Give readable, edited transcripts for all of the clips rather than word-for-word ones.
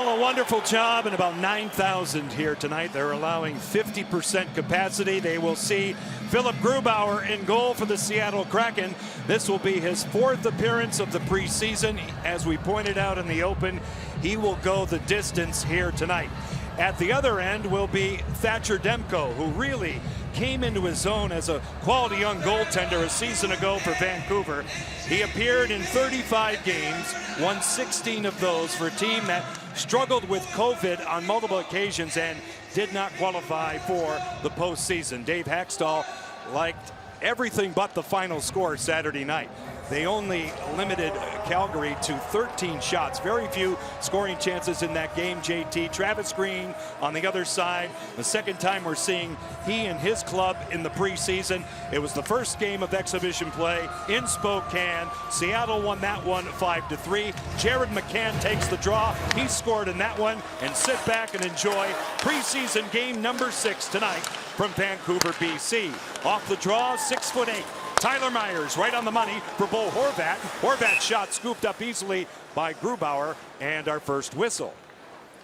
A wonderful job, and about 9,000 here tonight. They're allowing 50% capacity. They will see Philip Grubauer in goal for the Seattle Kraken. This will be his 4th appearance of the preseason. As we pointed out in the open, he will go the distance here tonight. At the other end will be Thatcher Demko, who really came into his own as a quality young goaltender a season ago for Vancouver. He appeared in 35 games, won 16 of those for a team that struggled with COVID on multiple occasions and did not qualify for the postseason. Dave Haxtell liked everything but the final score Saturday night. They only limited Calgary to 13 shots. Very few scoring chances in that game, JT. Travis Green on the other side. The second time we're seeing he and his club in the preseason. It was the first game of exhibition play in Spokane. Seattle won that one 5-3. Jared McCann takes the draw. He scored in that one. And sit back and enjoy preseason game number 6 tonight from Vancouver, BC. Off the draw, 6'8". Tyler Myers right on the money for Bo Horvat. Horvat's shot scooped up easily by Grubauer, and our first whistle.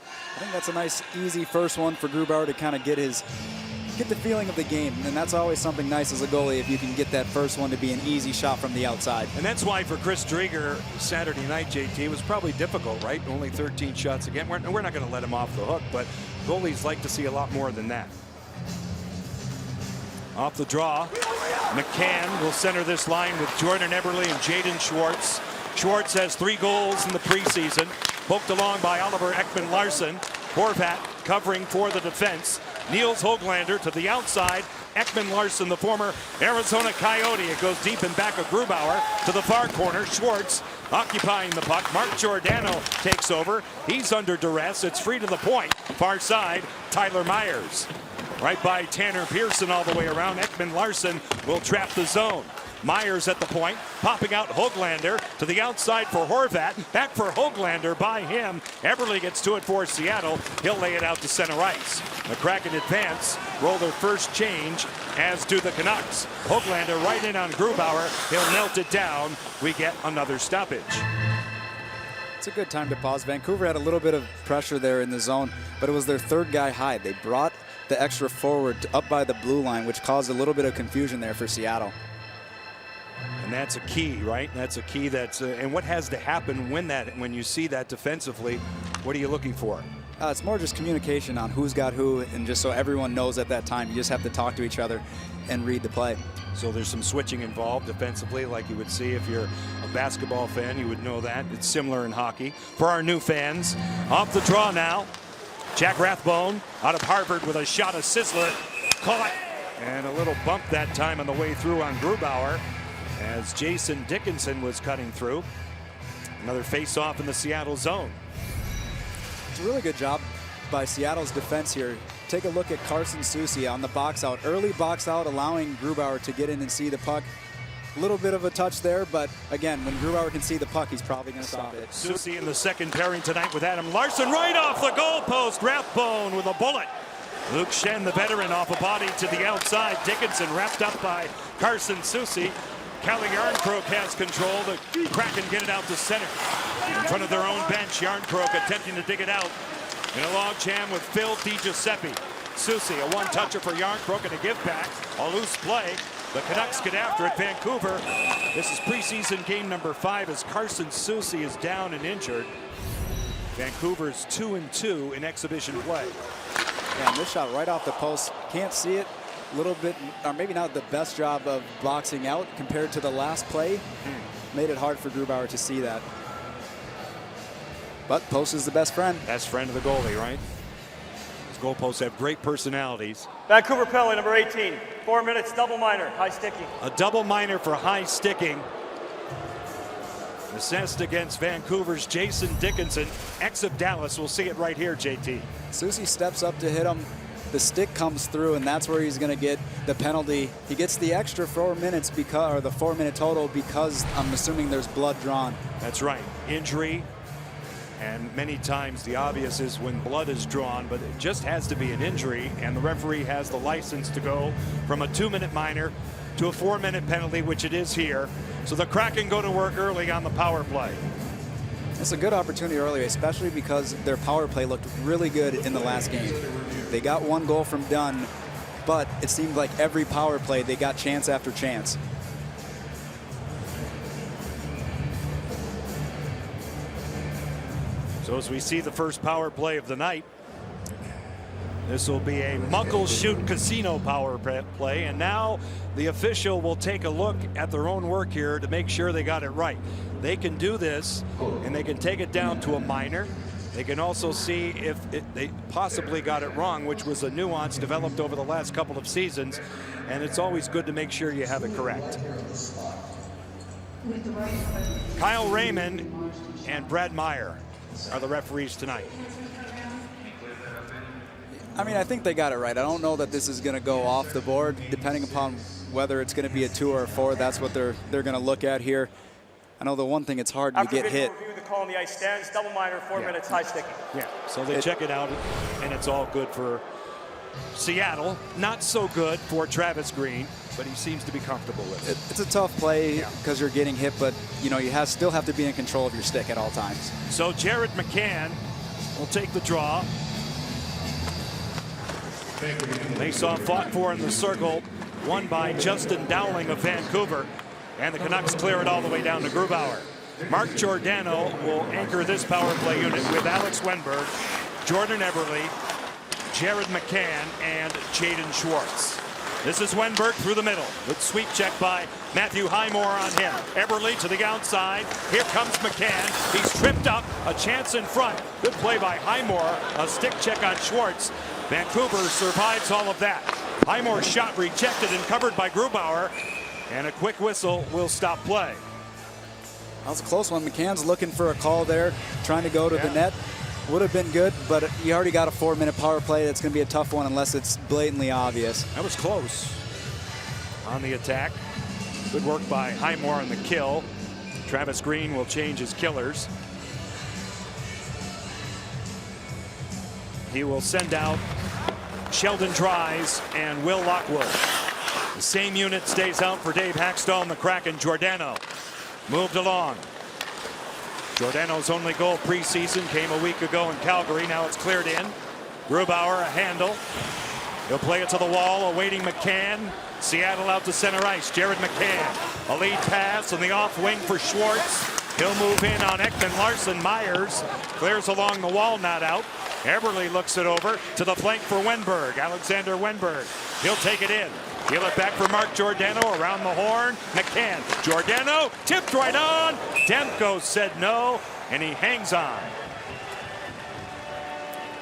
I think that's a nice, easy first one for Grubauer to kind of get the feeling of the game, and that's always something nice as a goalie if you can get that first one to be an easy shot from the outside. And that's why for Chris Driedger Saturday night, JT, it was probably difficult, right? Only 13 shots again. We're not going to let him off the hook, but goalies like to see a lot more than that. Off the draw, McCann will center this line with Jordan Eberle and Jaden Schwartz. Schwartz has 3 goals in the preseason, poked along by Oliver Ekman-Larsson. Horvat covering for the defense. Niels Höglander to the outside. Ekman-Larsson, the former Arizona Coyote. It goes deep in back of Grubauer to the far corner. Schwartz occupying the puck. Mark Giordano takes over. He's under duress. It's free to the point. Far side, Tyler Myers. Right by Tanner Pearson all the way around. Ekman-Larsson will trap the zone. Myers at the point, popping out Höglander to the outside for Horvat. Back for Höglander by him. Eberle gets to it for Seattle. He'll lay it out to center ice. The Kraken advance, roll their first change, as do the Canucks. Höglander right in on Grubauer. He'll melt it down. We get another stoppage. It's a good time to pause. Vancouver had a little bit of pressure there in the zone, but it was their 3rd guy high. They brought the extra forward up by the blue line, which caused a little bit of confusion there for Seattle. And that's a key, right? That's a key. And what has to happen when you see that defensively? What are you looking for? It's more just communication on who's got who, and just so everyone knows at that time. You just have to talk to each other and read the play. So there's some switching involved defensively, like you would see if you're a basketball fan. You would know that. It's similar in hockey. For our new fans, off the draw now. Jack Rathbone out of Harvard with a shot, a sizzler, caught, and a little bump that time on the way through on Grubauer as Jason Dickinson was cutting through. Another face-off in the Seattle zone. It's a really good job by Seattle's defense here. Take a look at Carson Soucy on the box out, early box out, allowing Grubauer to get in and see the puck. A little bit of a touch there, but again, when Grubauer can see the puck, he's probably going to stop it. Soucy in the second pairing tonight with Adam Larsson, right off the goalpost. Rathbone with a bullet. Luke Schenn, the veteran, off a body to the outside. Dickinson wrapped up by Carson Soucy. Calle Järnkrok has control. The Kraken get it out to center. In front of their own bench, Järnkrok attempting to dig it out in a log jam with Phil DiGiuseppe. Soucy, a one-toucher for Järnkrok and a give back. A loose play. The Canucks get after it. Vancouver. This is preseason game number 5 as Carson Soucy is down and injured. Vancouver's 2-2 in exhibition play. Yeah, and this shot right off the post. Can't see it. A little bit, or maybe not the best job of boxing out compared to the last play. Made it hard for Grubauer to see that. But post is the best friend. Best friend of the goalie, right? These goalposts have great personalities. Vancouver penalty number 18. 4 minutes, double minor, high sticking. A double minor for high sticking. Assessed against Vancouver's Jason Dickinson. Ex of Dallas. We'll see it right here, JT. Soucy steps up to hit him. The stick comes through, and that's where he's going to get the penalty. He gets the extra 4 minutes because, or the 4-minute total, because I'm assuming there's blood drawn. That's right. Injury. And many times the obvious is when blood is drawn, but it just has to be an injury, and the referee has the license to go from a 2-minute minor to a 4-minute penalty, which it is here. So the Kraken go to work early on the power play. It's a good opportunity early, especially because their power play looked really good in the last game. They got 1 goal from Dunn, but it seemed like every power play they got chance after chance. So as we see the first power play of the night, this will be a Muckleshoot Casino power play, and now the official will take a look at their own work here to make sure they got it right. They can do this, and they can take it down to a minor. They can also see if they possibly got it wrong, which was a nuance developed over the last couple of seasons, and it's always good to make sure you have it correct. Kyle Raymond and Brad Meyer are the referees tonight. I mean, I think they got it right. I don't know that this is going to go off the board, depending upon whether it's going to be a 2 or a 4. That's what they're going to look at here. I know the one thing, it's hard to get hit. Review, the call on the ice stands, double minor, 4 minutes, high sticking. Yeah, so they check it out, and it's all good for Seattle. Not so good for Travis Green, but he seems to be comfortable with it. It's a tough play because you're getting hit, but you know, you still have to be in control of your stick at all times. So Jared McCann will take the draw. Face-off fought for in the circle, won by Justin Dowling of Vancouver, and the Canucks clear it all the way down to Grubauer. Mark Giordano will anchor this power play unit with Alex Wenberg, Jordan Eberle, Jared McCann, and Jaden Schwartz. This is Wenberg through the middle. Good sweep check by Matthew Highmore on him. Eberle to the outside. Here comes McCann. He's tripped up. A chance in front. Good play by Highmore. A stick check on Schwartz. Vancouver survives all of that. Highmore's shot rejected and covered by Grubauer. And a quick whistle will stop play. That was a close one. McCann's looking for a call there, trying to go to the net. Would have been good, but you already got a 4-minute power play. That's going to be a tough one unless it's blatantly obvious. That was close on the attack. Good work by Highmore on the kill. Travis Green will change his killers. He will send out Sheldon Dries and Will Lockwood. The same unit stays out for Dave Hackstall, the Kraken. Giordano moved along. Giordano's only goal preseason came a week ago in Calgary. Now it's cleared in. Grubauer, a handle. He'll play it to the wall, awaiting McCann. Seattle out to center ice. Jared McCann. A lead pass on the off wing for Schwartz. He'll move in on Ekman Larson. Myers clears along the wall, not out. Eberle looks it over to the flank for Wenberg. Alexander Wenberg. He'll take it in. Give it back for Mark Giordano around the horn. McCann. Giordano tipped right on. Demko said no, and he hangs on.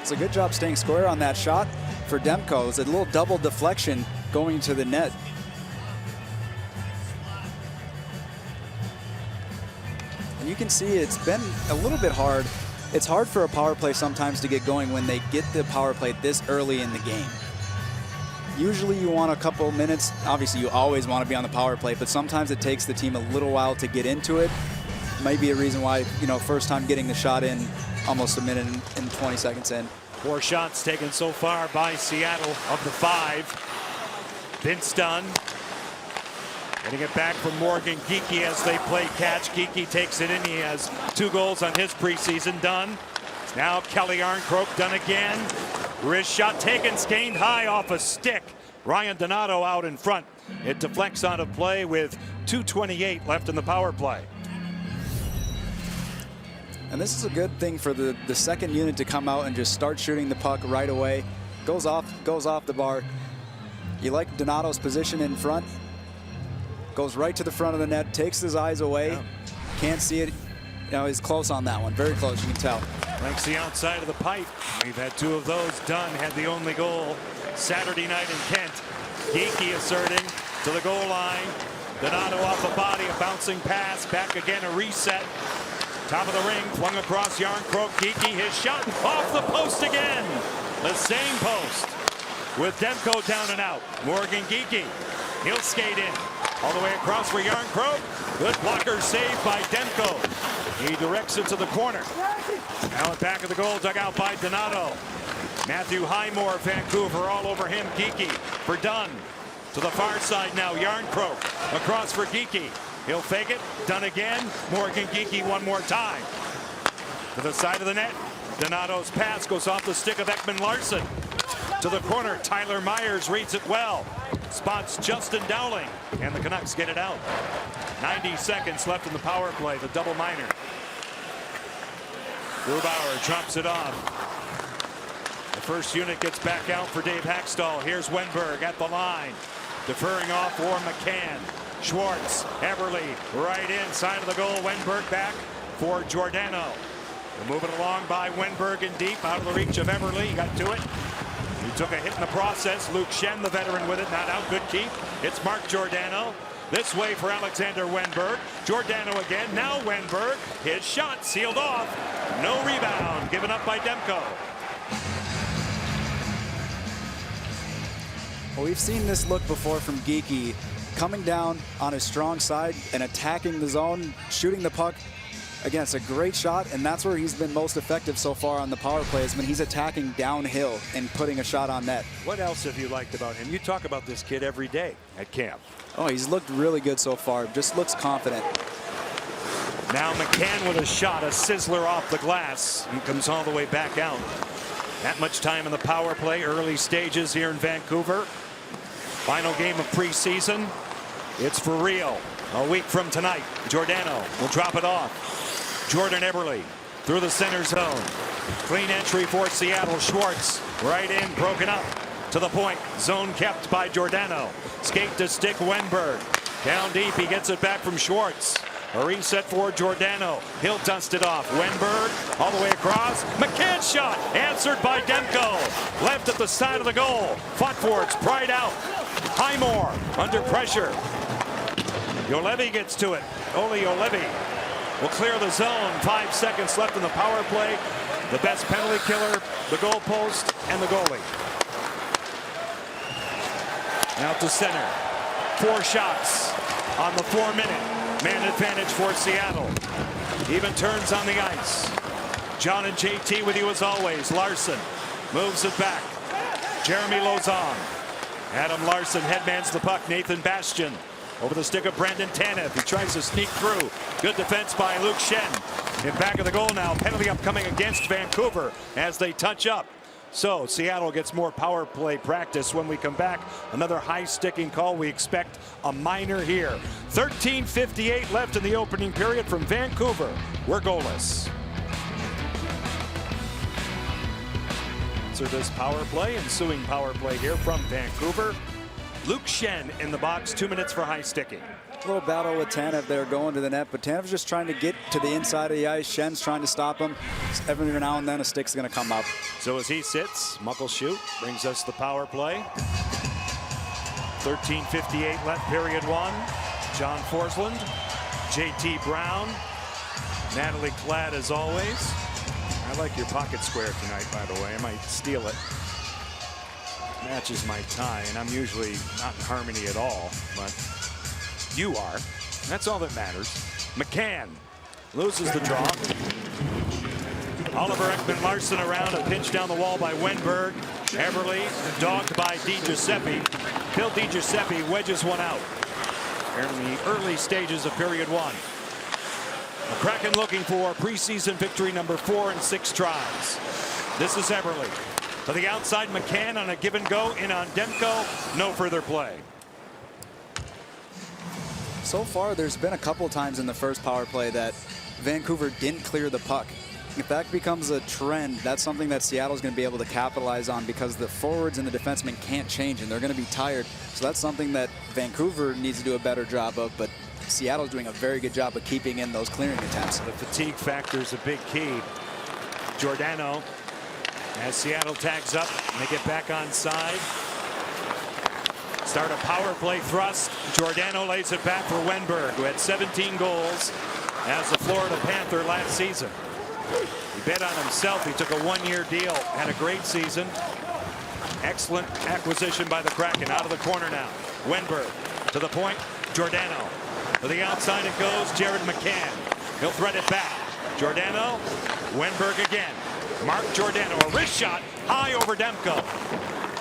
It's a good job staying square on that shot for Demko. It's a little double deflection going to the net. And you can see it's been a little bit hard. It's hard for a power play sometimes to get going when they get the power play this early in the game. Usually you want a couple minutes. Obviously you always want to be on the power play, but sometimes it takes the team a little while to get into it. Might be a reason why, you know, first time getting the shot in, almost a minute and 20 seconds in. 4 shots taken so far by Seattle of the 5. Vince Dunn getting it back from Morgan Geekie as they play catch. Geekie takes it in. He has 2 goals on his preseason. Dunn. Now Kelly Arncroke. Dunn again. Wrist shot taken, skated high off a stick. Ryan Donato out in front. It deflects out of play with 2:28 left in the power play. And this is a good thing for the second unit to come out and just start shooting the puck right away. Goes off the bar. You like Donato's position in front. Goes right to the front of the net, takes his eyes away. Yeah. Can't see it. You know, he's close on that one. Very close, you can tell. Likes the outside of the pipe. We've had 2 of those. Dunn had the only goal Saturday night in Kent. Geekie asserting to the goal line. Donato off the body, a bouncing pass. Back again, a reset. Top of the ring, flung across Yarncroke. Geekie, his shot off the post again. The same post with Demko down and out. Morgan Geekie, he'll skate in. All the way across for Yarncroke. Good blocker save by Demko. He directs it to the corner. Now at back of the goal, dug out by Donato. Matthew Highmore, Vancouver, all over him. Geekie for Dunn. To the far side now, Yarncroke. Across for Geekie. He'll fake it. Dunn again. Morgan Geekie one more time. To the side of the net. Donato's pass goes off the stick of Ekman Larsson. To the corner, Tyler Myers reads it well. Spots Justin Dowling, and the Canucks get it out. 90 seconds left in the power play, the double minor. Grubauer drops it off. The first unit gets back out for Dave Hackstall. Here's Wenberg at the line. Deferring off for McCann. Schwartz, Everly, right inside of the goal. Wenberg back for Giordano. They're moving along by Wenberg in deep, out of the reach of Everly. He got to it. He took a hit in the process. Luke Schenn, the veteran, with it. Not out. Good keep. It's Mark Giordano. This way for Alexander Wenberg. Giordano again. Now Wenberg. His shot sealed off. No rebound. Given up by Demko. Well, we've seen this look before from Geekie. Coming down on his strong side and attacking the zone, shooting the puck. Again, it's a great shot, and that's where he's been most effective so far on the power plays, when he's attacking downhill and putting a shot on net. What else have you liked about him? You talk about this kid every day at camp. Oh, he's looked really good so far. Just looks confident. Now McCann with a shot, a sizzler off the glass. He comes all the way back out. That much time in the power play, early stages here in Vancouver. Final game of preseason. It's for real. A week from tonight, Giordano will drop it off. Jordan Eberle through the center zone. Clean entry for Seattle. Schwartz right in, broken up. To the point, zone kept by Giordano. Skate to stick Wenberg. Down deep, he gets it back from Schwartz. A reset for Giordano. He'll dust it off. Wenberg all the way across. McCann's shot answered by Demko. Left at the side of the goal. Fought for it, pried out. Highmore under pressure. Jolevi gets to it. Ole Jolevi will clear the zone. 5 seconds left in the power play. The best penalty killer, the goal post, and the goalie. Out to center. 4 shots on the 4-minute. Man advantage for Seattle. Even turns on the ice. John and JT with you as always. Larson moves it back. Jeremy Lauzon. Adam Larson headmans the puck. Nathan Bastian over the stick of Brandon Tanev. He tries to sneak through. Good defense by Luke Schenn. In back of the goal now. Penalty upcoming against Vancouver as they touch up. So Seattle gets more power play practice when we come back. Another high sticking call. We expect a minor here. 13:58 left in the opening period from Vancouver. We're goalless. So this power play, ensuing power play here from Vancouver. Luke Schenn in the box, 2 minutes for high sticking. A little battle with Tanev there going to the net, but Tanev's just trying to get to the inside of the ice. Schenn's trying to stop him. Every now and then a stick's going to come up. So as he sits, Muckleshoot brings us the power play. 13:58 left, period 1. John Forsland, JT Brown, Natalie Kladd as always. I like your pocket square tonight, by the way. I might steal it. Matches my tie, and I'm usually not in harmony at all, but you are. That's all that matters. McCann loses the draw. Oliver Ekman-Larsson around, a pinch down the wall by Wenberg. Everly dogged by DiGiuseppe. Phil DiGiuseppe wedges one out. In the early stages of period 1. The Kraken looking for preseason victory number 4 in 6 tries. This is Everly. To the outside, McCann on a give and go, in on Demko. No further play. So far, there's been a couple times in the first power play that Vancouver didn't clear the puck. If that becomes a trend, that's something that Seattle's going to be able to capitalize on, because the forwards and the defensemen can't change, and they're going to be tired. So that's something that Vancouver needs to do a better job of, but Seattle's doing a very good job of keeping in those clearing attempts. The fatigue factor is a big key. Giordano, as Seattle tags up, and they get back on side. Start a power play thrust. Giordano lays it back for Wenberg, who had 17 goals as a Florida Panther last season. He bet on himself. He took a 1-year deal, had a great season. Excellent acquisition by the Kraken. Out of the corner now. Wenberg to the point. Giordano. To the outside it goes. Jared McCann. He'll thread it back. Giordano. Wenberg again. Mark Giordano. A wrist shot high over Demko.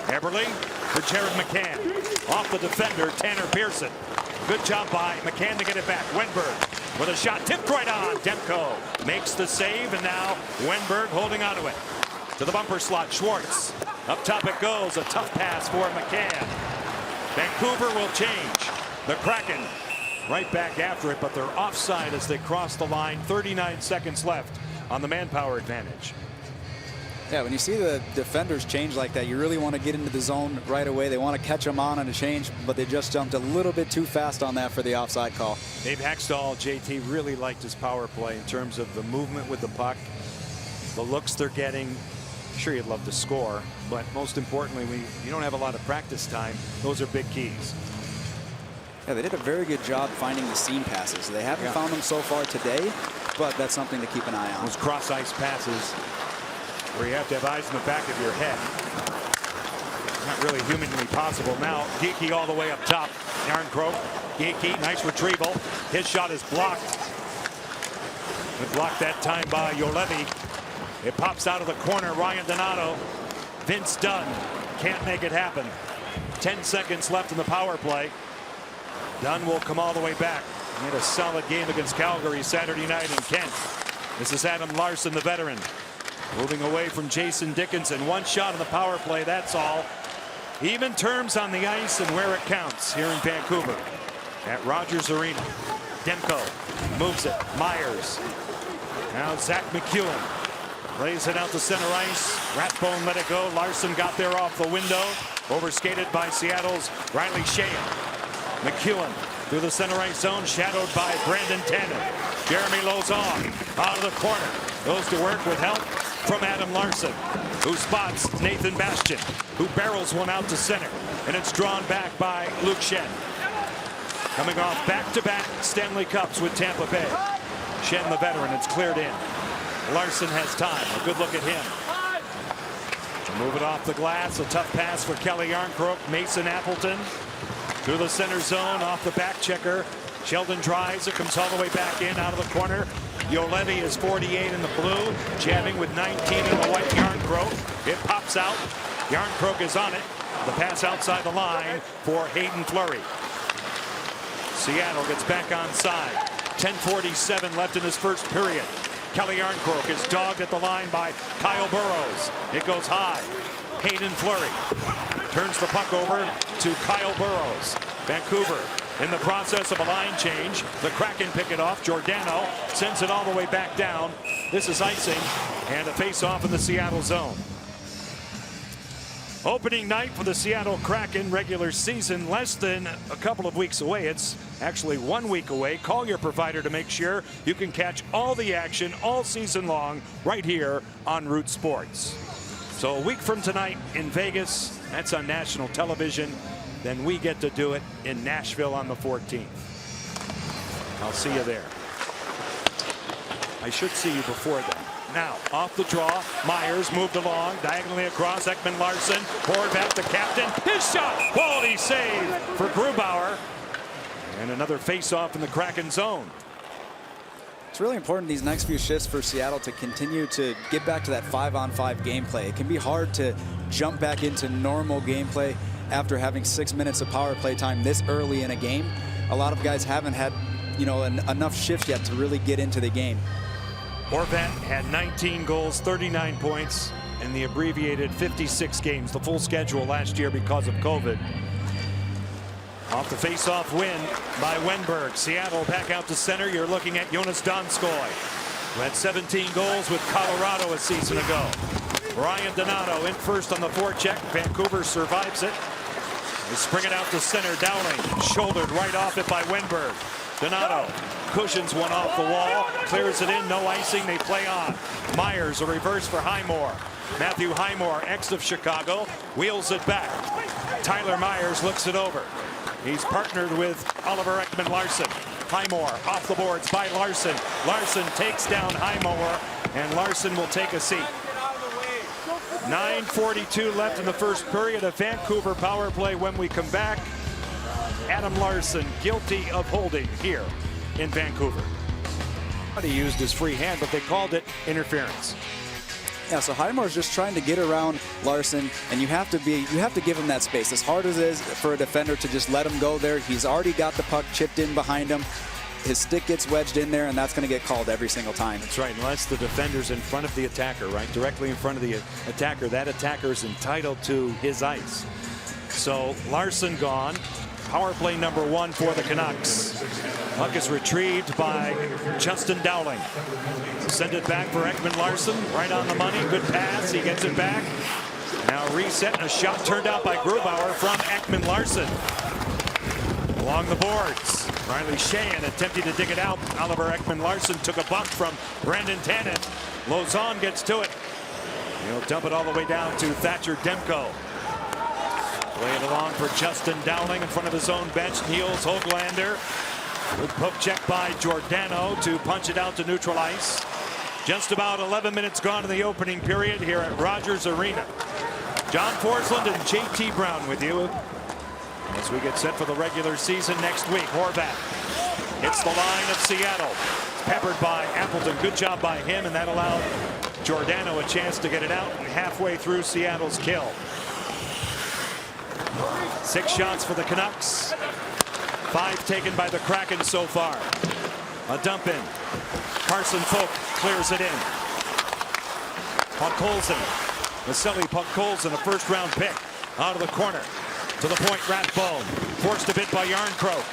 Everly for Jared McCann. Off the defender, Tanner Pearson. Good job by McCann to get it back. Wenberg with a shot tipped right on. Demko makes the save, and now Wenberg holding onto it. To the bumper slot, Schwartz. Up top it goes, a tough pass for McCann. Vancouver will change. The Kraken right back after it, but they're offside as they cross the line. 39 seconds left on the manpower advantage. Yeah, when you see the defenders change like that, you really want to get into the zone right away. They want to catch them on a change, but they just jumped a little bit too fast on that for the offside call. Dave Haxtell, JT, really liked his power play in terms of the movement with the puck, the looks they're getting. Sure, you'd love to score, but most importantly, when you don't have a lot of practice time, those are big keys. Yeah, they did a very good job finding the seam passes. They haven't found them so far today, but that's something to keep an eye on. Those cross ice passes where you have to have eyes in the back of your head. Not really humanly possible. Now Geekie all the way up top. Yarncroke, Geekie, nice retrieval. His shot is blocked. But blocked that time by Juolevi. It pops out of the corner. Ryan Donato. Vince Dunn can't make it happen. 10 seconds left in the power play. Dunn will come all the way back. He had a solid game against Calgary Saturday night in Kent. This is Adam Larson, the veteran. Moving away from Jason Dickinson. One shot on the power play, that's all. Even terms on the ice and where it counts here in Vancouver at Rogers Arena. Demko moves it. Myers. Now Zach McEwen lays it out to center ice. Rathbone let it go. Larson got there off the window. Overskated by Seattle's Riley Sheahan. McEwen through the center ice zone, shadowed by Brandon Tannen. Jeremy Lauzon out of the corner. Goes to work with help from Adam Larson, who spots Nathan Bastian, who barrels one out to center, and it's drawn back by Luke Schenn. Coming off back-to-back Stanley Cups with Tampa Bay. Schenn, the veteran, it's cleared in. Larson has time. A good look at him. Move it off the glass. A tough pass for Kelly Yarncroke. Mason Appleton through the center zone off the back checker. Sheldon drives it, comes all the way back in out of the corner. Juolevi is 48 in the blue, jamming with 19 in the white. Yarncroke. It pops out. Yarncroke is on it. The pass outside the line for Hayden Fleury. Seattle gets back on side. 10:47 left in this first period. Kelly Yarncroke is dogged at the line by Kyle Burroughs. It goes high. Hayden Fleury turns the puck over to Kyle Burroughs. Vancouver in the process of a line change. The Kraken pick it off. Giordano sends it all the way back down. This is icing and a face-off in the Seattle zone. Opening night for the Seattle Kraken, regular season less than a couple of weeks away. It's actually 1 week away. Call your provider to make sure you can catch all the action all season long right here on Root Sports. So a week from tonight in Vegas, that's on national television. Then we get to do it in Nashville on the 14th. I'll see you there. I should see you before then. Now, off the draw, Myers moved along, diagonally across, Ekman Larson, forward back to captain, his shot, quality save for Grubauer, and another face-off in the Kraken zone. It's really important these next few shifts for Seattle to continue to get back to that 5-on-5 gameplay. It can be hard to jump back into normal gameplay after having 6 minutes of power play time this early in a game. A lot of guys haven't had, enough shift yet to really get into the game. Horvat had 19 goals, 39 points in the abbreviated 56 games, the full schedule last year because of COVID. Off the face-off win by Wenberg. Seattle back out to center. You're looking at Jonas Donskoy, who had 17 goals with Colorado a season ago. Ryan Donato in first on the forecheck. Vancouver survives it. They spring it out to center. Dowling shouldered right off it by Wenberg. Donato cushions one off the wall, clears it in, no icing, they play on. Myers, a reverse for Highmore. Matthew Highmore, ex of Chicago, wheels it back. Tyler Myers looks it over. He's partnered with Oliver Ekman Larson. Highmore off the boards by Larson. Larson takes down Highmore, and Larson will take a seat. 9:42 left in the first period. A Vancouver power play when we come back. Adam Larson guilty of holding here in Vancouver. He used his free hand, but they called it interference. Yeah, so Highmore's just trying to get around Larson, and you have to give him that space. As hard as it is for a defender to just let him go there, he's already got the puck chipped in behind him. his stick gets wedged in there, and that's going to get called every single time. That's right, unless the defender's in front of the attacker, right? Directly in front of the attacker. That attacker is entitled to his ice. So Larson gone. Power play number 1 for the Canucks. Puck is retrieved by Justin Dowling. Send it back for Ekman Larson. Right on the money. Good pass. He gets it back. Now reset, and a shot turned out by Grubauer from Ekman Larson. Along the boards, Riley Sheahan attempting to dig it out. Oliver Ekman Larson took a bump from Brandon Tanev. Lauzon gets to it. He'll dump it all the way down to Thatcher Demko. Play it along for Justin Dowling in front of his own bench. Niels Höglander. Good poke check by Giordano to punch it out to neutral ice. Just about 11 minutes gone in the opening period here at Rogers Arena. John Forsland and JT Brown with you as we get set for the regular season next week. Horvat hits the line of Seattle. It's peppered by Appleton. Good job by him, and that allowed Giordano a chance to get it out and halfway through Seattle's kill. 6 shots for the Canucks. 5 taken by the Kraken so far. A dump in. Carson Folk clears it in. Podkolzin. Vasily Podkolzin, a first-round pick, out of the corner. To the point, Rathbone. Forced a bit by Yarncroke.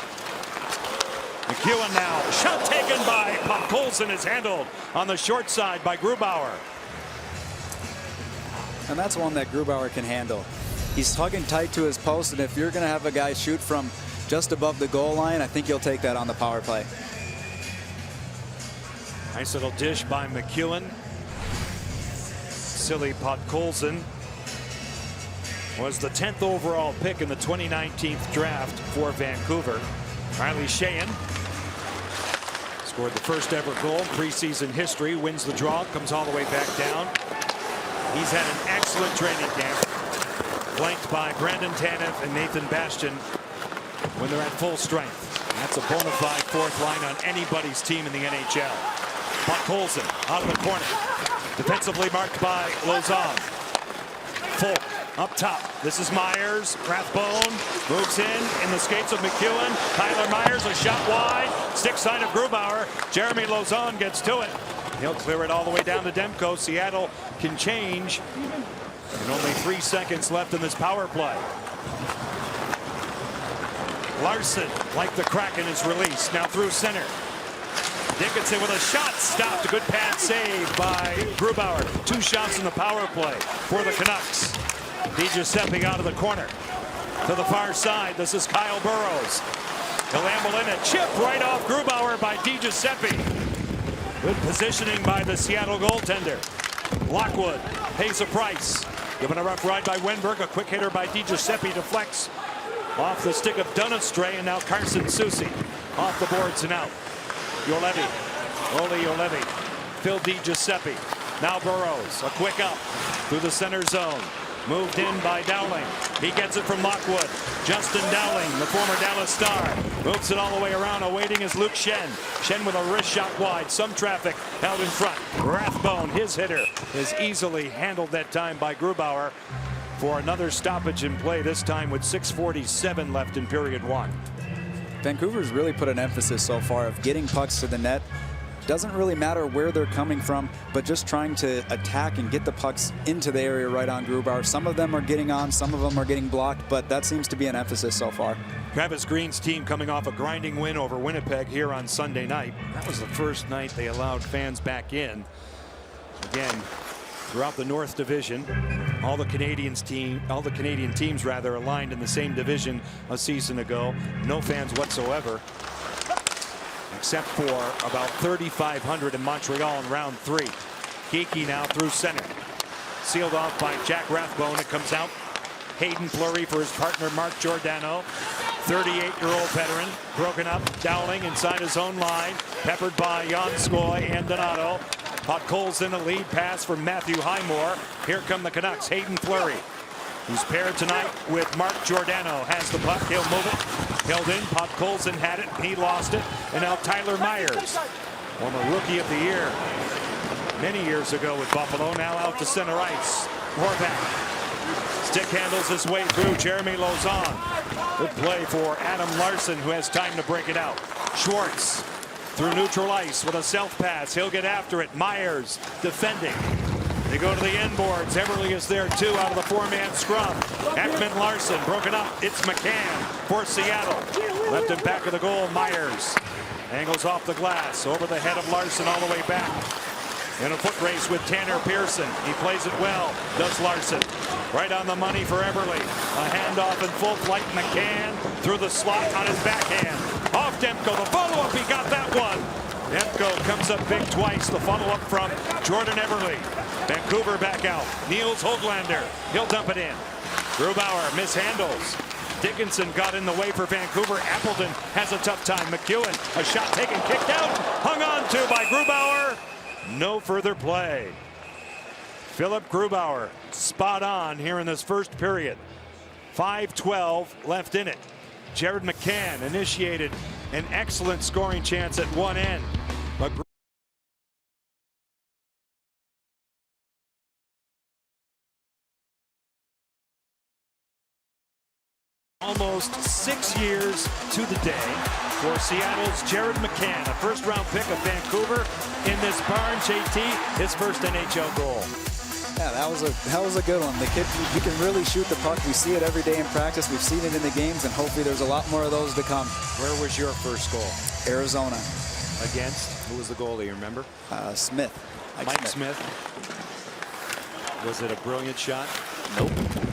McEwen now. Shot taken by Podkolzin is handled on the short side by Grubauer. And that's one that Grubauer can handle. He's hugging tight to his post, and if you're going to have a guy shoot from just above the goal line, I think you'll take that on the power play. Nice little dish by McEwen. Vasily Podkolzin was the 10th overall pick in the 2019 draft for Vancouver. Riley Sheahan scored the first ever goal in preseason history, wins the draw, comes all the way back down. He's had an excellent training camp, flanked by Brandon Tanev and Nathan Bastian when they're at full strength. That's a bona fide 4th line on anybody's team in the NHL. Podkolzin out of the corner. Defensively marked by Lauzon. Folk up top. This is Myers. Rathbone moves in the skates of McEwen. Tyler Myers, a shot wide. Stick side of Grubauer. Jeremy Lauzon gets to it. He'll clear it all the way down to Demko. Seattle can change. And only 3 seconds left in this power play. Larson, like the Kraken, is released. Now through center. Dickinson with a shot stopped. A good pad save by Grubauer. 2 shots in the power play for the Canucks. DiGiuseppe out of the corner. To the far side, this is Kyle Burrows. He'll amble in, a chip right off Grubauer by DiGiuseppe. Good positioning by the Seattle goaltender. Lockwood pays a price. Given a rough ride by Wenberg, a quick hitter by DiGiuseppe deflects off the stick of Dunastray, and now Carson Soucy off the boards and out. Yolevi, Oli Yolevi, Phil DiGiuseppe. Now Burrows, a quick up through the center zone. Moved in by Dowling. He gets it from Lockwood. Justin Dowling, the former Dallas Star, moves it all the way around. Awaiting is Luke Schenn. Schenn with a wrist shot wide. Some traffic held in front. Rathbone, his hitter, is easily handled that time by Grubauer for another stoppage in play, this time with 6:47 left in period 1. Vancouver's really put an emphasis so far of getting pucks to the net. Doesn't really matter where they're coming from, but just trying to attack and get the pucks into the area right on Grubauer. Some of them are getting on, some of them are getting blocked, but that seems to be an emphasis so far. Travis Green's team coming off a grinding win over Winnipeg here on Sunday night. That was the first night they allowed fans back in. Again, throughout the North Division, all the Canadian teams rather aligned in the same division a season ago. No fans whatsoever, except for about 3,500 in Montreal in round 3. Geeky now through center. Sealed off by Jack Rathbone. It comes out. Hayden Fleury for his partner Mark Giordano. 38-year-old veteran. Broken up. Dowling inside his own line. Peppered by Janskoy and Donato. Podkolzin, a lead pass from Matthew Highmore. Here come the Canucks. Hayden Fleury, who's paired tonight with Mark Giordano, has the puck. He'll move it. Held in. Podkolzin had it. He lost it. And now Tyler Myers, former rookie of the year many years ago with Buffalo, now out to center ice. Horvat stick handles his way through. Jeremy Lauzon. Good play for Adam Larson, who has time to break it out. Schwartz through neutral ice with a self pass. He'll get after it. Myers defending. They go to the end boards. Everly is there too out of the four-man scrum. Ekman Larson broken up. It's McCann for Seattle. Left him back of the goal. Myers angles off the glass over the head of Larson all the way back. In a foot race with Tanner Pearson. He plays it well. Does Larson. Right on the money for Everly. A handoff in full flight. McCann through the slot on his backhand. Off Demko. The follow-up. He got that one. Demko comes up big twice. The follow-up from Jordan Everly. Vancouver back out. Niels Höglander. He'll dump it in. Grubauer mishandles. Dickinson got in the way for Vancouver. Appleton has a tough time. McEwen, a shot taken, kicked out. Hung on to by Grubauer. No further play. Philip Grubauer spot on here in this first period. 5:12 left in it. Jared McCann initiated an excellent scoring chance at one end. But almost 6 years to the day for Seattle's Jared McCann, a first-round pick of Vancouver in this barn. JT, his first NHL goal. Yeah, that was a good one. The kid, he can really shoot the puck. We see it every day in practice. We've seen it in the games, and hopefully there's a lot more of those to come. Where was your first goal? Arizona. Against? Who was the goalie, you remember? Smith. Mike Smith. Was it a brilliant shot? Nope.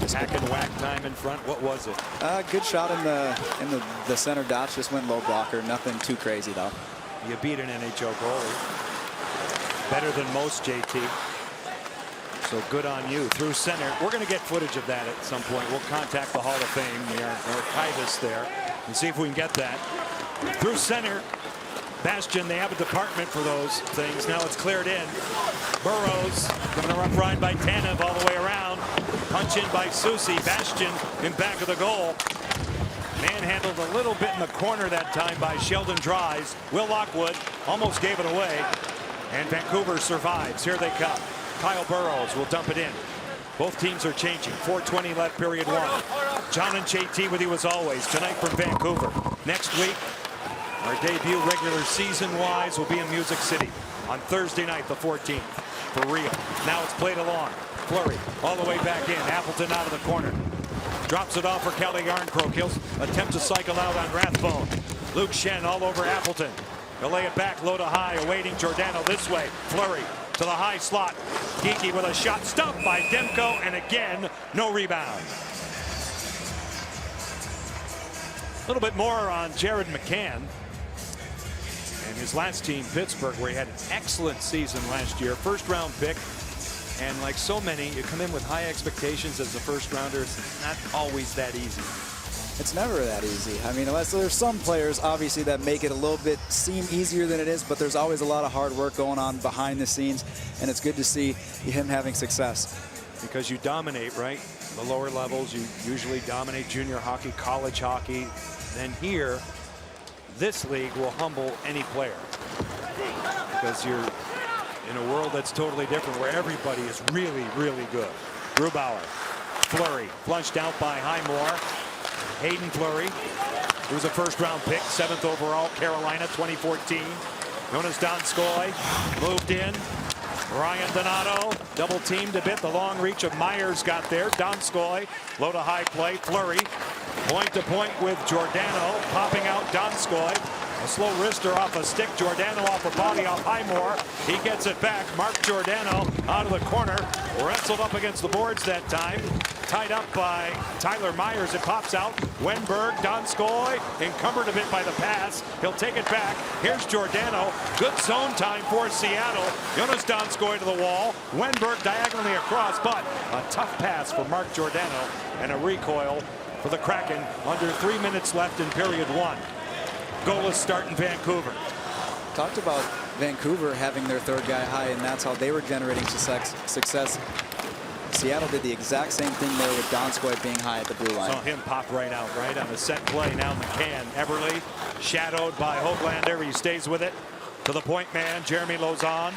Hack and whack time in front. What was it? Good shot in the center dots. Just went low blocker. Nothing too crazy though. You beat an NHL goalie. Better than most, JT. So good on you. Through center. We're going to get footage of that at some point. We'll contact the Hall of Fame, the archivist there, and see if we can get that. Through center. Bastian, they have a department for those things. Now it's cleared in. Burrows giving a rough ride by Tanev all the way around. Punch in by Susie. Bastian in back of the goal. Manhandled a little bit in the corner that time by Sheldon Dries. Will Lockwood almost gave it away. And Vancouver survives. Here they come. Kyle Burrows will dump it in. Both teams are changing. 4:20 left period one. John and JT with you as always. Tonight from Vancouver. Next week, our debut regular season-wise will be in Music City on Thursday night, the 14th, for real. Now it's played along. Fleury all the way back in. Appleton out of the corner. Drops it off for Kelly Yarncroke. He'll attempt to cycle out on Rathbone. Luke Shen all over Appleton. He'll lay it back low to high, awaiting Giordano this way. Fleury to the high slot. Geeky with a shot stopped by Demko, and again, no rebound. A little bit more on Jared McCann and his last team, Pittsburgh, where he had an excellent season last year. First-round pick, and like so many, you come in with high expectations as a first-rounder. It's not always that easy. It's never that easy. I mean, unless there's some players, obviously, that make it a little bit seem easier than it is, but there's always a lot of hard work going on behind the scenes, and it's good to see him having success. Because you dominate, right? The lower levels, you usually dominate junior hockey, college hockey. Then here, this league will humble any player. Because you're in a world that's totally different, where everybody is really, really good. Grubauer, Fleury, flushed out by Highmore. Hayden Fleury, who was a first-round pick, 7th overall, Carolina, 2014. Jonas Donskoy moved in. Ryan Donato double teamed a bit. The long reach of Myers got there. Donskoy, low to high play. Fleury, point to point with Giordano, popping out Donskoy. A slow wrister off a stick. Giordano off a body off Highmore. He gets it back. Mark Giordano out of the corner. Wrestled up against the boards that time. Tied up by Tyler Myers. It pops out. Wenberg, Donskoy, encumbered a bit by the pass. He'll take it back. Here's Giordano. Good zone time for Seattle. Jonas Donskoy to the wall. Wenberg diagonally across, but a tough pass for Mark Giordano and a recoil for the Kraken. Under 3 minutes left in period one. Goalless start in Vancouver. Talked about Vancouver having their third guy high, and that's how they were generating success. Seattle did the exact same thing there with Donskoy being high at the blue line. Saw him pop right out, right on the set play. Now McCann. Everly shadowed by Höglander. He stays with it to the point man, Jeremy Lauzon.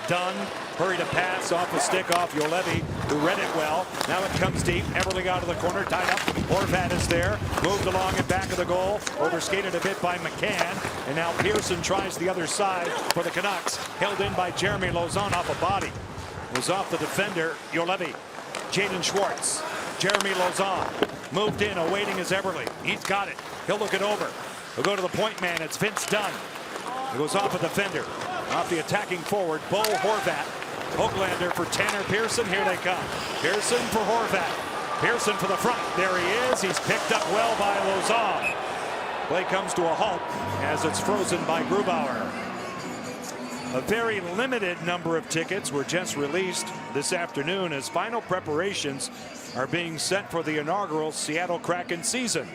Dunn, hurry to pass off the stick off Juolevi, who read it well. Now it comes deep. Eberle out of the corner, tied up. Horvat is there, moved along in back of the goal, overskated a bit by McCann, and now Pearson tries the other side for the Canucks, held in by Jeremy Lauzon off a body. Was off the defender, Juolevi. Jaden Schwartz, Jeremy Lauzon, moved in, awaiting his Eberle. He's got it. He'll look it over. He'll go to the point man. It's Vince Dunn. It goes off a defender. Off the attacking forward, Bo Horvat. Hoglander for Tanner Pearson. Here they come. Pearson for Horvat. Pearson for the front. There he is. He's picked up well by Lauzon. Play comes to a halt as it's frozen by Grubauer. A very limited number of tickets were just released this afternoon as final preparations are being set for the inaugural Seattle Kraken season.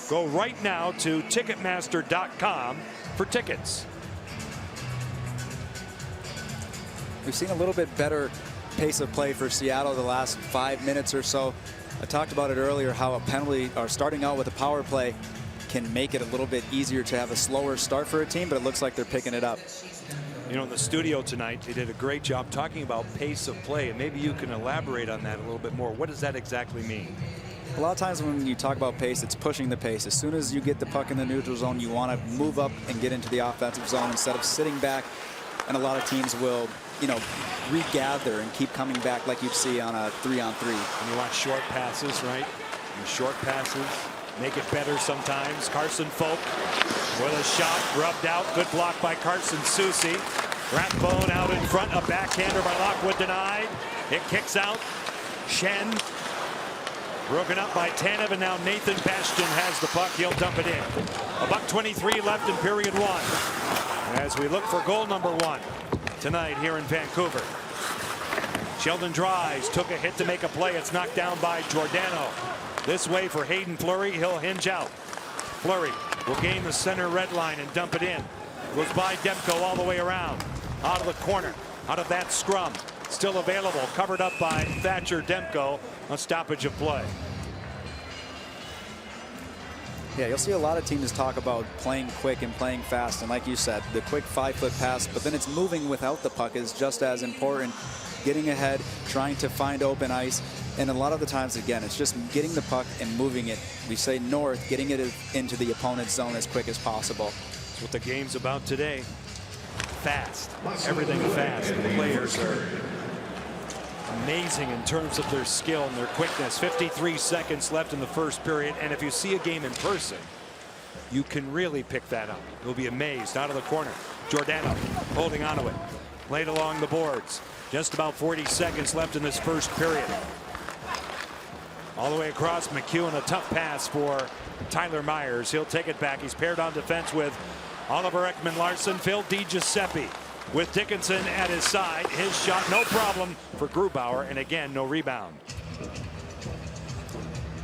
Go right now to Ticketmaster.com for tickets. We've seen a little bit better pace of play for Seattle the last 5 minutes or so. I talked about it earlier, how a penalty or starting out with a power play can make it a little bit easier to have a slower start for a team, but it looks like they're picking it up. You know, in the studio tonight, they did a great job talking about pace of play, and maybe you can elaborate on that a little bit more. What does that exactly mean? A lot of times when you talk about pace, it's pushing the pace. As soon as you get the puck in the neutral zone, you want to move up and get into the offensive zone instead of sitting back. And a lot of teams will, you know, regather and keep coming back like you'd see on a 3-on-3. And you want short passes, right? And short passes make it better sometimes. Carson Folk with a shot rubbed out. Good block by Carson Soucy. Rathbone out in front. A backhander by Lockwood denied. It kicks out. Shen broken up by Tanev, and now Nathan Bastian has the puck. He'll dump it in. $1:23 left in period one as we look for goal number one tonight here in Vancouver. Sheldon Dries took a hit to make a play. It's knocked down by Giordano. This way for Hayden Fleury. He'll hinge out. Fleury will gain the center red line and dump it in. Goes by Demko all the way around. Out of the corner. Out of that scrum. Still available. Covered up by Thatcher Demko on stoppage of play. Yeah, you'll see a lot of teams talk about playing quick and playing fast. And like you said, the quick 5-foot pass, but then it's moving without the puck is just as important. Getting ahead, trying to find open ice. And a lot of the times, again, it's just getting the puck and moving it. We say north, getting it into the opponent's zone as quick as possible. That's what the game's about today. Fast. Everything fast. The players are amazing in terms of their skill and their quickness. 53 seconds left in the first period. And if you see a game in person, you can really pick that up. You'll be amazed. Out of the corner. Giordano holding onto it. Laid along the boards. Just about 40 seconds left in this first period. All the way across, McEwen, a tough pass for Tyler Myers. He'll take it back. He's paired on defense with Oliver Ekman-Larsson. Phil DiGiuseppe with Dickinson at his side. His shot, no problem for Grubauer, and again, no rebound.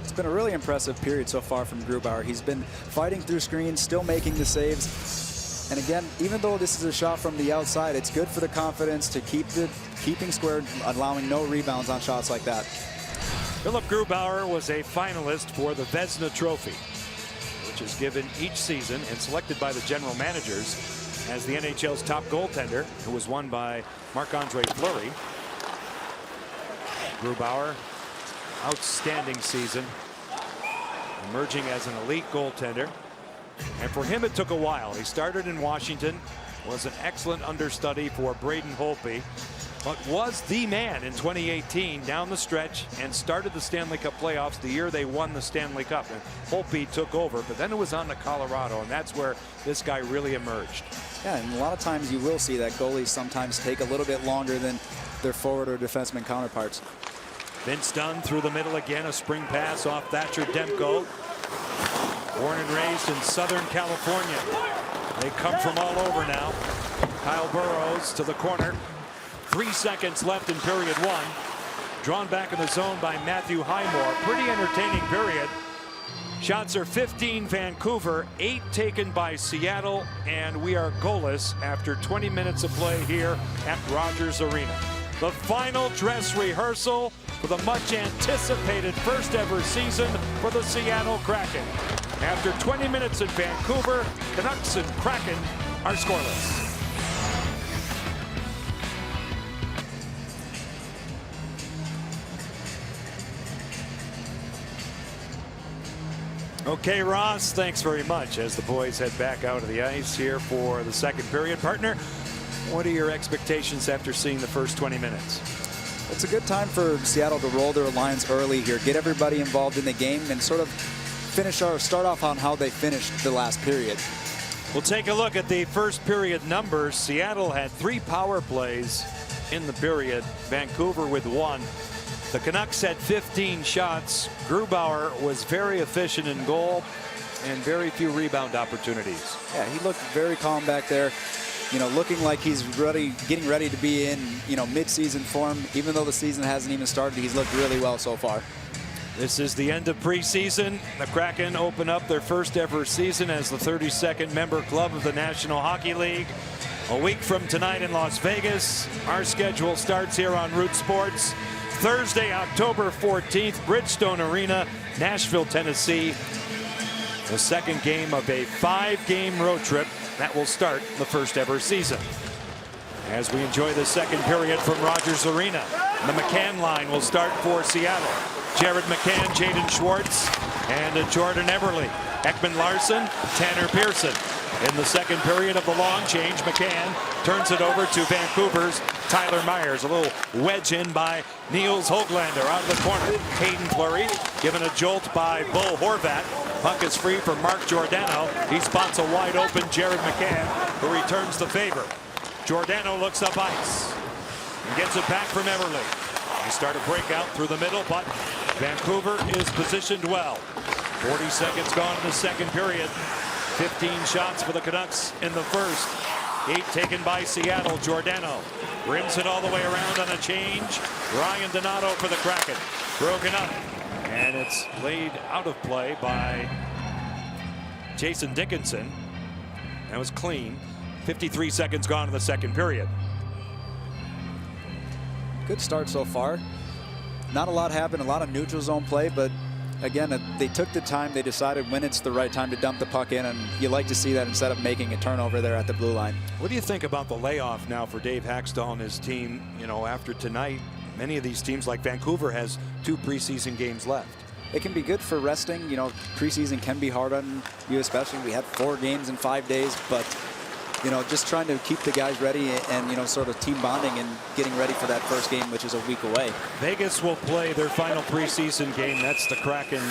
It's been a really impressive period so far from Grubauer. He's been fighting through screens, still making the saves. And again, even though this is a shot from the outside, it's good for the confidence to keeping square, allowing no rebounds on shots like that. Philip Grubauer was a finalist for the Vezina Trophy, which is given each season and selected by the general managers as the NHL's top goaltender, who was won by Marc-Andre Fleury. Grubauer, outstanding season, emerging as an elite goaltender. And for him, it took a while. He started in Washington, was an excellent understudy for Braden Holtby, but was the man in 2018 down the stretch and started the Stanley Cup playoffs the year they won the Stanley Cup. And Holtby took over, but then it was on to Colorado, and that's where this guy really emerged. Yeah, and a lot of times you will see that goalies sometimes take a little bit longer than their forward or defenseman counterparts. Vince Dunn through the middle again, a spring pass off Thatcher Demko. Born and raised in Southern California. They come from all over now. Kyle Burrows to the corner. 3 seconds left in period one. Drawn back in the zone by Matthew Highmore. Pretty entertaining period. Shots are 15 Vancouver, 8 taken by Seattle, and we are goalless after 20 minutes of play here at Rogers Arena. The final dress rehearsal for the much anticipated first ever season for the Seattle Kraken. After 20 minutes in Vancouver, Canucks and Kraken are scoreless. Okay, Ross, thanks very much. As the boys head back out of the ice here for the second period. Partner, what are your expectations after seeing the first 20 minutes? It's a good time for Seattle to roll their lines early here, get everybody involved in the game, and sort of start off on how they finished the last period. We'll take a look at the first period numbers. Seattle had 3 power plays in the period. Vancouver with 1. The Canucks had 15 shots. Grubauer was very efficient in goal and very few rebound opportunities. Yeah, he looked very calm back there. You know, looking like he's getting ready to be in, mid-season form. Even though the season hasn't even started, he's looked really well so far. This is the end of preseason. The Kraken open up their first ever season as the 32nd member club of the National Hockey League. A week from tonight in Las Vegas. Our schedule starts here on Root Sports. Thursday, October 14th, Bridgestone Arena, Nashville, Tennessee. The second game of a 5-game road trip that will start the first ever season. As we enjoy the second period from Rogers Arena, the McCann line will start for Seattle. Jared McCann, Jaden Schwartz, and Jordan Eberle. Ekman Larson, Tanner Pearson. In the second period of the long change, McCann turns it over to Vancouver's Tyler Myers. A little wedge in by Niels Höglander out of the corner. Hayden Fleury given a jolt by Bo Horvat. Puck is free for Mark Giordano. He spots a wide open Jared McCann, who returns the favor. Giordano looks up ice and gets it back from Eberle. They start a breakout through the middle, but Vancouver is positioned well. 40 seconds gone in the second period. 15 shots for the Canucks in the first. 8 taken by Seattle. Giordano rims it all the way around on a change. Ryan Donato for the Kraken. Broken up. And it's laid out of play by Jason Dickinson. That was clean. 53 seconds gone in the second period. Good start so far. Not a lot happened, a lot of neutral zone play, but again, they took the time. They decided when it's the right time to dump the puck in, and you like to see that instead of making a turnover there at the blue line. What do you think about the layoff now for Dave Haxtell and his team? After tonight, many of these teams like Vancouver has 2 preseason games left. It can be good for resting. Preseason can be hard on you, especially. We had 4 games in 5 days, but just trying to keep the guys ready and, sort of team bonding and getting ready for that first game, which is a week away. Vegas will play their final preseason game. That's the Kraken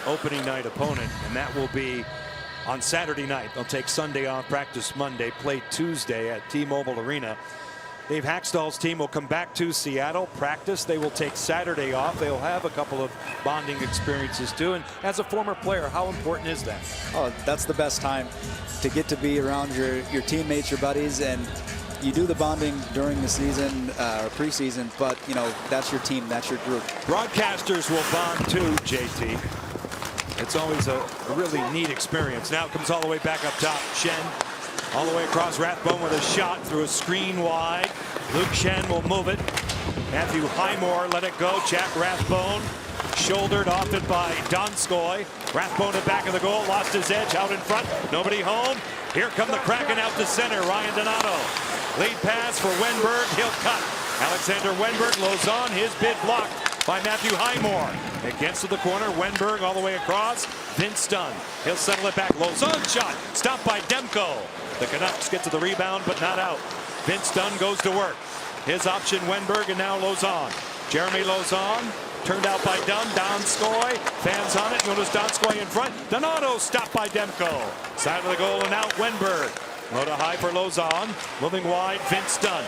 opening night opponent, and that will be on Saturday night. They'll take Sunday off, practice Monday, play Tuesday at T-Mobile Arena. Dave Haxtell's team will come back to Seattle, practice. They will take Saturday off. They'll have a couple of bonding experiences too. And as a former player, how important is that? Oh, that's the best time to get to be around your teammates, your buddies, and you do the bonding during the season or preseason, but that's your team, that's your group. Broadcasters will bond too, JT. It's always a really neat experience. Now it comes all the way back up top. Shen all the way across Rathbone with a shot through a screen wide. Luke Shen will move it. Matthew Highmore let it go. Jack Rathbone shouldered off it by Donskoy. Rathbone at back of the goal, lost his edge out in front. Nobody home. Here come the Kraken out to center. Ryan Donato. Lead pass for Wenberg. He'll cut. Alexander Wenberg, Lauzon, his bid blocked by Matthew Highmore. It gets to the corner. Wenberg all the way across. Vince Dunn. He'll settle it back. Lauzon shot. Stopped by Demko. The Canucks get to the rebound, but not out. Vince Dunn goes to work. His option, Wenberg, and now Lauzon. Jeremy Lauzon, turned out by Dunn. Donskoy, fans on it. Notice Donskoy in front. Donato stopped by Demko. Side of the goal and out, Wenberg. Low to high for Lauzon. Moving wide, Vince Dunn.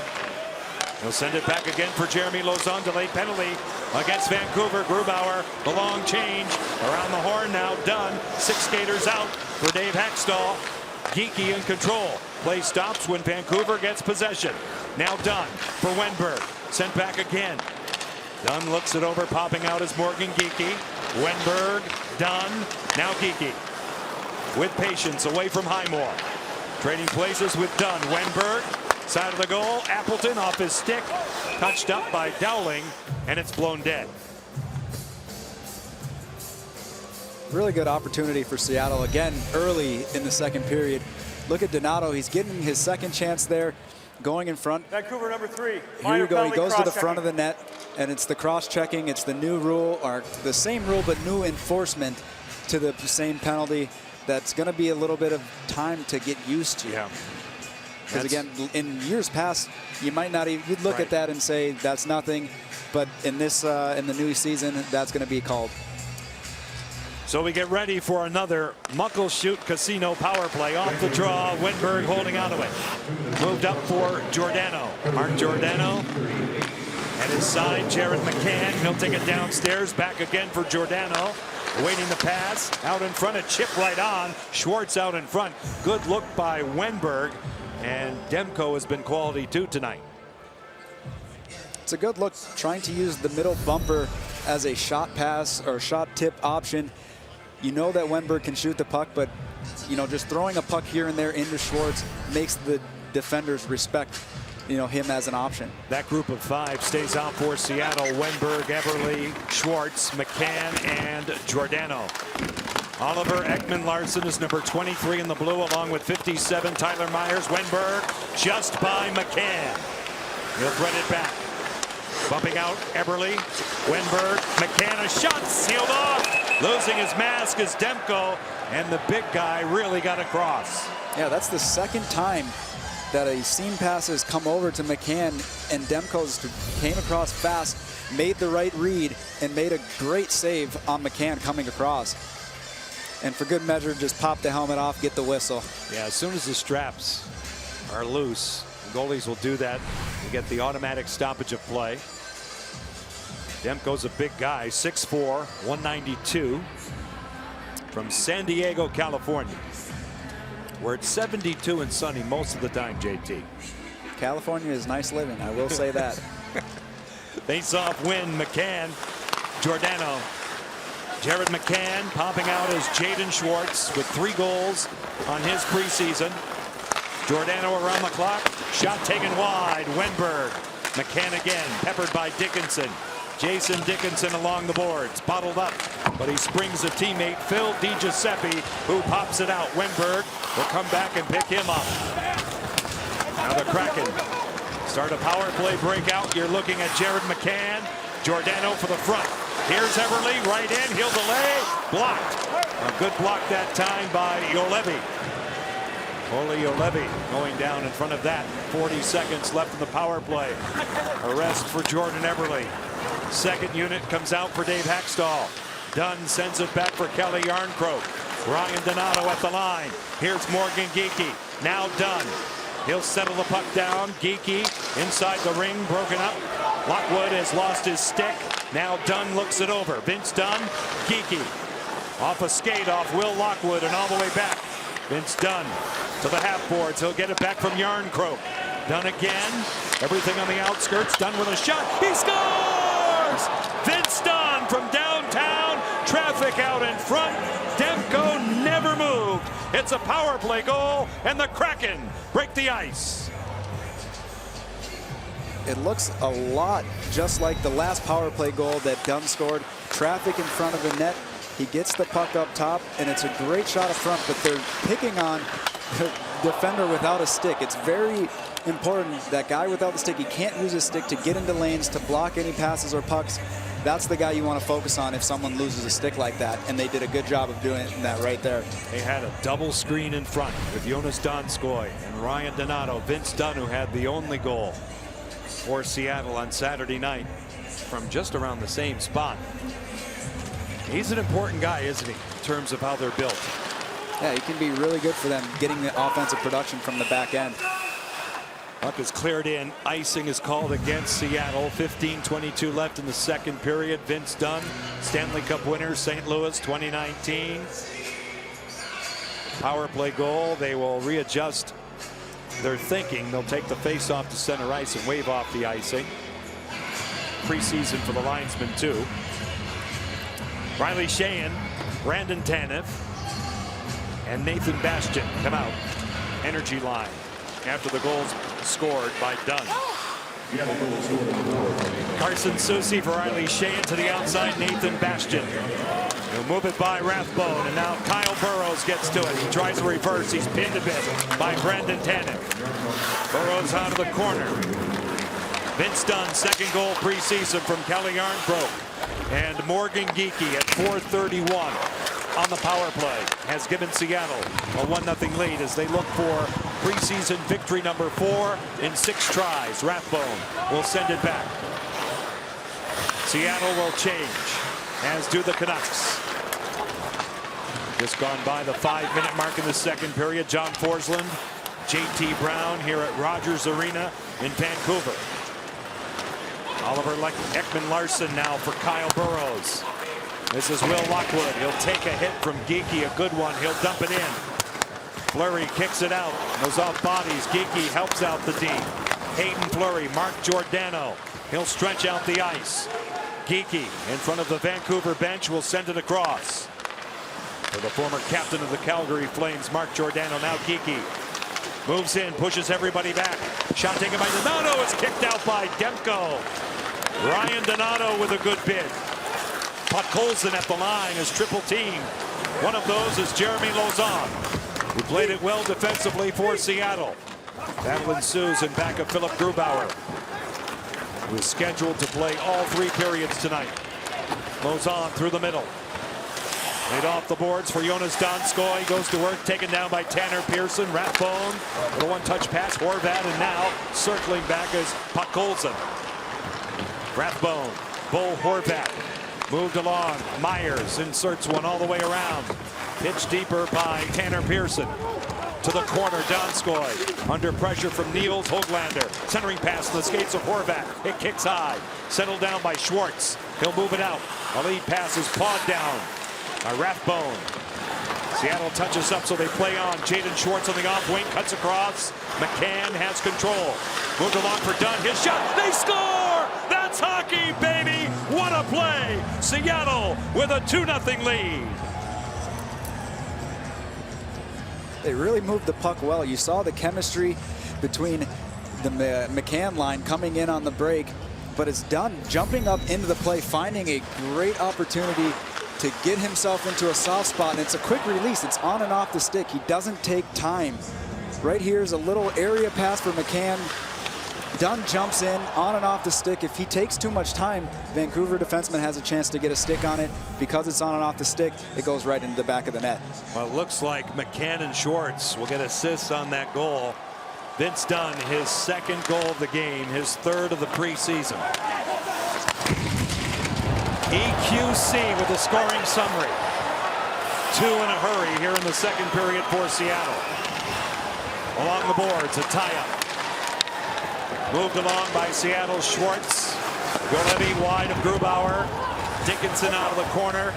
He'll send it back again for Jeremy Lauzon. Delayed penalty against Vancouver. Grubauer, the long change. Around the horn now, Dunn. 6 skaters out for Dave Haxtell. Geeky in control. Play stops when Vancouver gets possession. Now Dunn for Wenberg. Sent back again. Dunn looks it over. Popping out is Morgan Geeky. Wenberg, Dunn, now Geeky. With patience away from Highmore. Trading places with Dunn. Wenberg, side of the goal. Appleton off his stick. Touched up by Dowling, and it's blown dead. Really good opportunity for Seattle again early in the second period. Look at Donato. He's getting his second chance there, going in front. Vancouver number 3. Here you go. He goes to the front of the net, and it's the cross-checking. It's the new rule, or the same rule but new enforcement. to the same penalty. That's going to be a little bit of time to get used to. Yeah. Because again, in years past, you might not even, you'd look at that and say that's nothing, but in this in the new season, that's going to be called. So we get ready for another Muckleshoot Casino power play. Off the draw, Wenberg holding onto it. Moved up for Giordano. Mark Giordano. At his side, Jared McCann. He'll take it downstairs. Back again for Giordano. Waiting the pass. Out in front, a chip right on. Schwartz out in front. Good look by Wenberg. And Demko has been quality too tonight. It's a good look, trying to use the middle bumper as a shot pass or shot tip option. You know that Wenberg can shoot the puck, but you know, just throwing a puck here and there into Schwartz makes the defenders respect, you know, him as an option. That group of 5 stays out for Seattle. Wenberg, Everly, Schwartz, McCann, and Giordano. Oliver Ekman-Larsson is number 23 in the blue, along with 57. Tyler Myers. Wenberg just by McCann. He'll thread it back. Bumping out Eberle. Wenberg. McCann, a shot sealed off. Losing his mask is Demko, and the big guy really got across. Yeah, that's the second time that a seam pass has come over to McCann, and Demko's came across fast, made the right read, and made a great save on McCann coming across. And for good measure, just pop the helmet off, get the whistle. Yeah, as soon as the straps are loose, goalies will do that. You get the automatic stoppage of play. Demko's a big guy, 6'4", 192, from San Diego, California, where it's 72 and sunny most of the time, JT. California is nice living, I will say that. Face-off win, McCann, Giordano. Jared McCann popping out as Jaden Schwartz with 3 goals on his preseason. Giordano around the clock. Shot taken wide. Wenberg. McCann again. Peppered by Dickinson. Jason Dickinson along the boards. Bottled up. But he springs a teammate, Phil DiGiuseppe, who pops it out. Wenberg will come back and pick him up. Now the Kraken start a power play breakout. You're looking at Jared McCann. Giordano for the front. Here's Everly. Right in. He'll delay. Blocked. A good block that time by Jolevi. Ole Jolevi going down in front of that. 40 seconds left in the power play. Arrest for Jordan Eberle. Second unit comes out for Dave Hackstall. Dunn sends it back for Kelly Yarncroke. Ryan Donato at the line. Here's Morgan Geekie. Now Dunn. He'll settle the puck down. Geekie inside the ring, broken up. Lockwood has lost his stick. Now Dunn looks it over. Vince Dunn, Geekie. Off a skate off Will Lockwood and all the way back. Vince Dunn to the half boards. He'll get it back from Yarncroke. Dunn again. Everything on the outskirts. Dunn with a shot. He scores! Vince Dunn from downtown. Traffic out in front. Demko never moved. It's a power play goal, and the Kraken break the ice. It looks a lot just like the last power play goal that Dunn scored. Traffic in front of the net. He gets the puck up top, and it's a great shot up front, but they're picking on the defender without a stick. It's very important. That guy without the stick, he can't use his stick to get into lanes, to block any passes or pucks. That's the guy you want to focus on if someone loses a stick like that, and they did a good job of doing that right there. They had a double screen in front with Jonas Donskoy and Ryan Donato. Vince Dunn, who had the only goal for Seattle on Saturday night from just around the same spot. He's an important guy, isn't he, in terms of how they're built? Yeah, he can be really good for them getting the offensive production from the back end. Puck is cleared in. Icing is called against Seattle. 15:22 left in the second period. Vince Dunn, Stanley Cup winner, St. Louis 2019. Power play goal. They will readjust their thinking. They'll take the face off to center ice and wave off the icing. Preseason for the linesman too. Riley Sheahan, Brandon Tanev, and Nathan Bastian come out. Energy line after the goals scored by Dunn. Carson Soucy for Riley Sheahan to the outside. Nathan Bastian. He'll move it by Rathbone, and now Kyle Burrows gets to it. He tries to reverse. He's pinned a bit by Brandon Tanev. Burrows out of the corner. Vince Dunn, second goal preseason from Kelly Yarncroke. And Morgan Geekie at 4:31. on the power play has given Seattle a 1-0 lead as they look for preseason victory number 4 in 6 tries. Rathbone will send it back. Seattle will change, as do the Canucks. Just gone by the 5-minute mark in the second period. John Forsland, J.T. Brown here at Rogers Arena in Vancouver. Oliver Ekman Larsson now for Kyle Burrows. This is Will Lockwood. He'll take a hit from Geekie, a good one. He'll dump it in. Fleury kicks it out. Those off bodies. Geekie helps out the D. Hayden Fleury, Mark Giordano. He'll stretch out the ice. Geekie in front of the Vancouver bench will send it across. For the former captain of the Calgary Flames, Mark Giordano. Now Geekie moves in, pushes everybody back. Shot taken by Donato, is kicked out by Demko. Ryan Donato with a good bid. Podkolzin at the line is triple teamed. One of those is Jeremy Lauzon, who played it well defensively for Seattle. Battle ensues in back of Philip Grubauer, who is scheduled to play all 3 periods tonight. Lauzon through the middle. Laid off the boards for Jonas Donskoy. Goes to work, taken down by Tanner Pearson. Rathbone with a one-touch pass. Horvat, and now circling back is Podkolzin. Rathbone, Bo Horvat. Moved along. Myers inserts one all the way around. Pitched deeper by Tanner Pearson. To the corner, Donskoy. Under pressure from Niels Höglander. Centering pass to the skates of Horvat. It kicks high. Settled down by Schwartz. He'll move it out. A lead pass is pawed down by Rathbone. Seattle touches up, so they play on. Jaden Schwartz on the off wing. Cuts across. McCann has control. Moved along for Dunn. His shot. They score! That's hockey, baby! What a play! Seattle with a 2-0 lead. They really moved the puck well. You saw the chemistry between the McCann line coming in on the break, but it's Dunn jumping up into the play, finding a great opportunity to get himself into a soft spot, and it's a quick release. It's on and off the stick. He doesn't take time. Right here is a little area pass for McCann. Dunn jumps in on and off the stick. If he takes too much time, Vancouver defenseman has a chance to get a stick on it. Because it's on and off the stick, it goes right into the back of the net. Well, it looks like McCann and Schwartz will get assists on that goal. Vince Dunn, his 2nd goal of the game, his 3rd of the preseason. EQC with a scoring summary. 2 in a hurry here in the 2nd period for Seattle. Along the boards, a tie-up. Moved along by Seattle, Schwartz. Golevi wide of Grubauer. Dickinson out of the corner.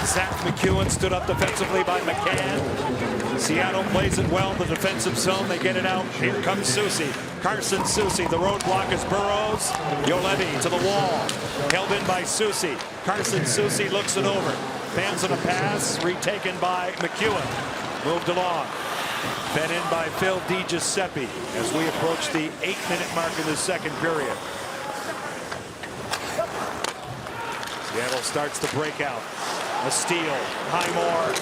Zach McEwen stood up defensively by McCann. Seattle plays it well in the defensive zone. They get it out. Here comes Soucy. Carson Soucy. The roadblock is Burrows. Golevi to the wall. Held in by Soucy. Carson Soucy looks it over. Fans on a pass. Retaken by McEwen. Moved along. Fed in by Phil DiGiuseppe as we approach the 8-minute mark in the 2nd period. Seattle starts to break out. A steal. Highmore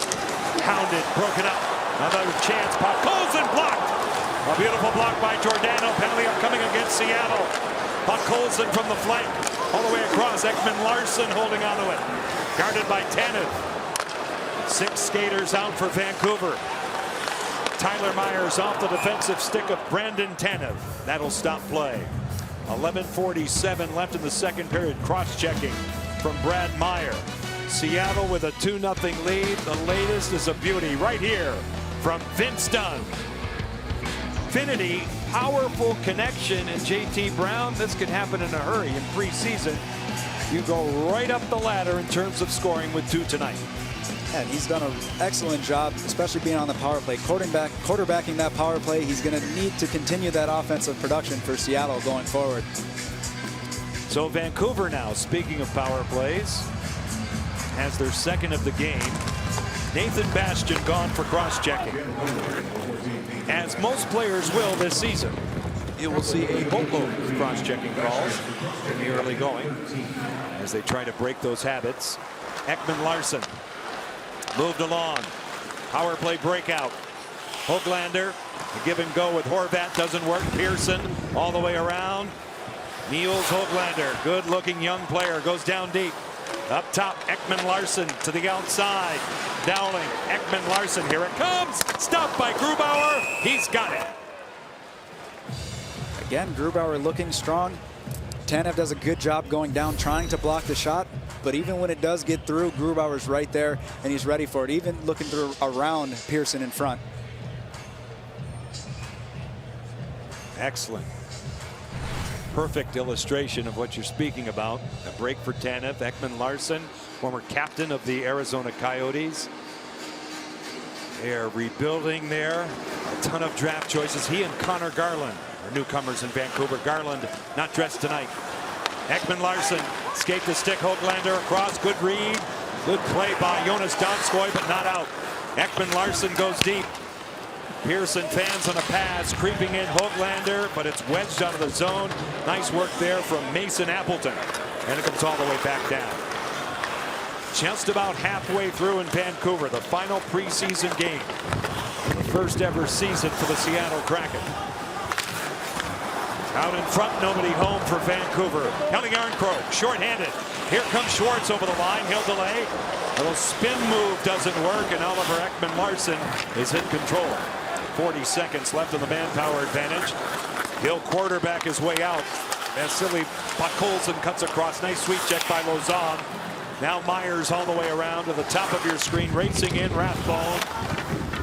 hounded, broken up. Another chance. Podkolzin blocked. A beautiful block by Giordano. Penalty coming against Seattle. Podkolzin from the flank. All the way across. Ekman Larsson holding onto it. Guarded by Tanev. 6 skaters out for Vancouver. Tyler Myers off the defensive stick of Brandon Tanev. That'll stop play. 11:47 left in the 2nd period. Cross-checking from Brad Meyer. Seattle with a 2-0 lead. The latest is a beauty right here from Vince Dunn. Finity, powerful connection, and J.T. Brown. This could happen in a hurry in preseason. You go right up the ladder in terms of scoring with 2 tonight. And he's done an excellent job, especially being on the power play. Quarterbacking that power play, he's going to need to continue that offensive production for Seattle going forward. So Vancouver now, speaking of power plays, has their 2nd of the game. Nathan Bastian gone for cross-checking. As most players will this season. You will see a boatload of cross-checking calls in the early going as they try to break those habits. Ekman Larsson moved along. Power play breakout. Höglander, a give and go with Horvat doesn't work. Pearson all the way around. Niels Höglander, good looking young player, goes down deep. Up top, Ekman Larson to the outside. Dowling, Ekman Larson, here it comes. Stopped by Grubauer. He's got it. Again, Grubauer looking strong. Tanev does a good job going down, trying to block the shot. But even when it does get through, Grubauer's right there, and he's ready for it, even looking through around Pearson in front. Excellent. Perfect illustration of what you're speaking about. A break for Tanev. Ekman Larson, former captain of the Arizona Coyotes. They are rebuilding there. A ton of draft choices. He and Connor Garland are newcomers in Vancouver. Garland not dressed tonight. Ekman Larson, skate the stick, Höglander across, good read. Good play by Jonas Donskoy, but not out. Ekman Larson goes deep. Pearson fans on a pass, creeping in Höglander, but it's wedged out of the zone. Nice work there from Mason Appleton. And it comes all the way back down. Just about halfway through in Vancouver, the final preseason game. The first ever season for the Seattle Kraken. Out in front, nobody home for Vancouver. Kelly Arncroke, shorthanded. Here comes Schwartz over the line. He'll delay. Little spin move doesn't work, and Oliver Ekman Larson is in control. 40 seconds left in the manpower advantage. He'll quarterback his way out. Vasily Podkolzin cuts across. Nice sweep check by Lauzon. Now Myers all the way around to the top of your screen, racing in Rathbone.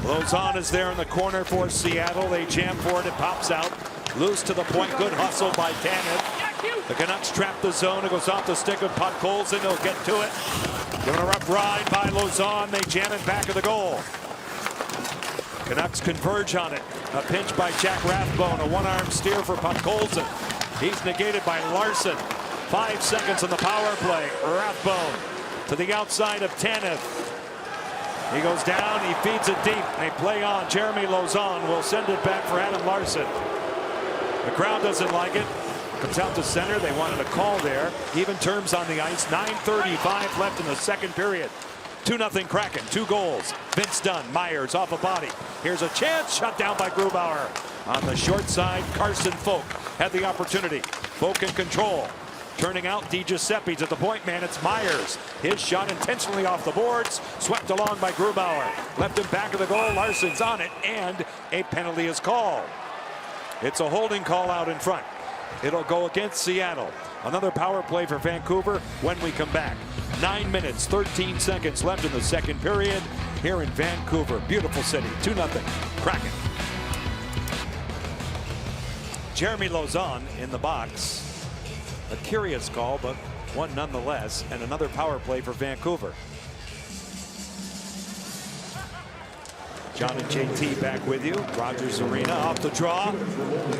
Lauzon is there in the corner for Seattle. They jam for it. It pops out. Loose to the point. Good hustle by Tanev. The Canucks trap the zone. It goes off the stick of Podkolzin. He'll get to it. Given a rough ride by Lauzon. They jam it back of the goal. Canucks converge on it. A pinch by Jack Rathbone. A one-arm steer for Podkolzin. He's negated by Larson. 5 seconds on the power play. Rathbone to the outside of Tanev. He goes down. He feeds it deep. They play on. Jeremy Lauzon will send it back for Adam Larson. The crowd doesn't like it. Comes out to center. They wanted a call there. Even terms on the ice. 9:35 left in the second period. 2-0 Kraken. 2 goals. Vince Dunn. Myers off a body. Here's a chance. Shut down by Grubauer. On the short side, Carson Folk had the opportunity. Folk in control. Turning out DiGiuseppe's at the point man. It's Myers. His shot intentionally off the boards. Swept along by Grubauer. Left him back of the goal. Larson's on it. And a penalty is called. It's a holding call out in front. It'll go against Seattle. Another power play for Vancouver when we come back. 9 minutes, 13 seconds left in the second period here in Vancouver. Beautiful city. 2-0 Kraken. Jeremy Lauzon in the box. A curious call, but one nonetheless. And another power play for Vancouver. John and JT back with you. Rogers Arena off the draw.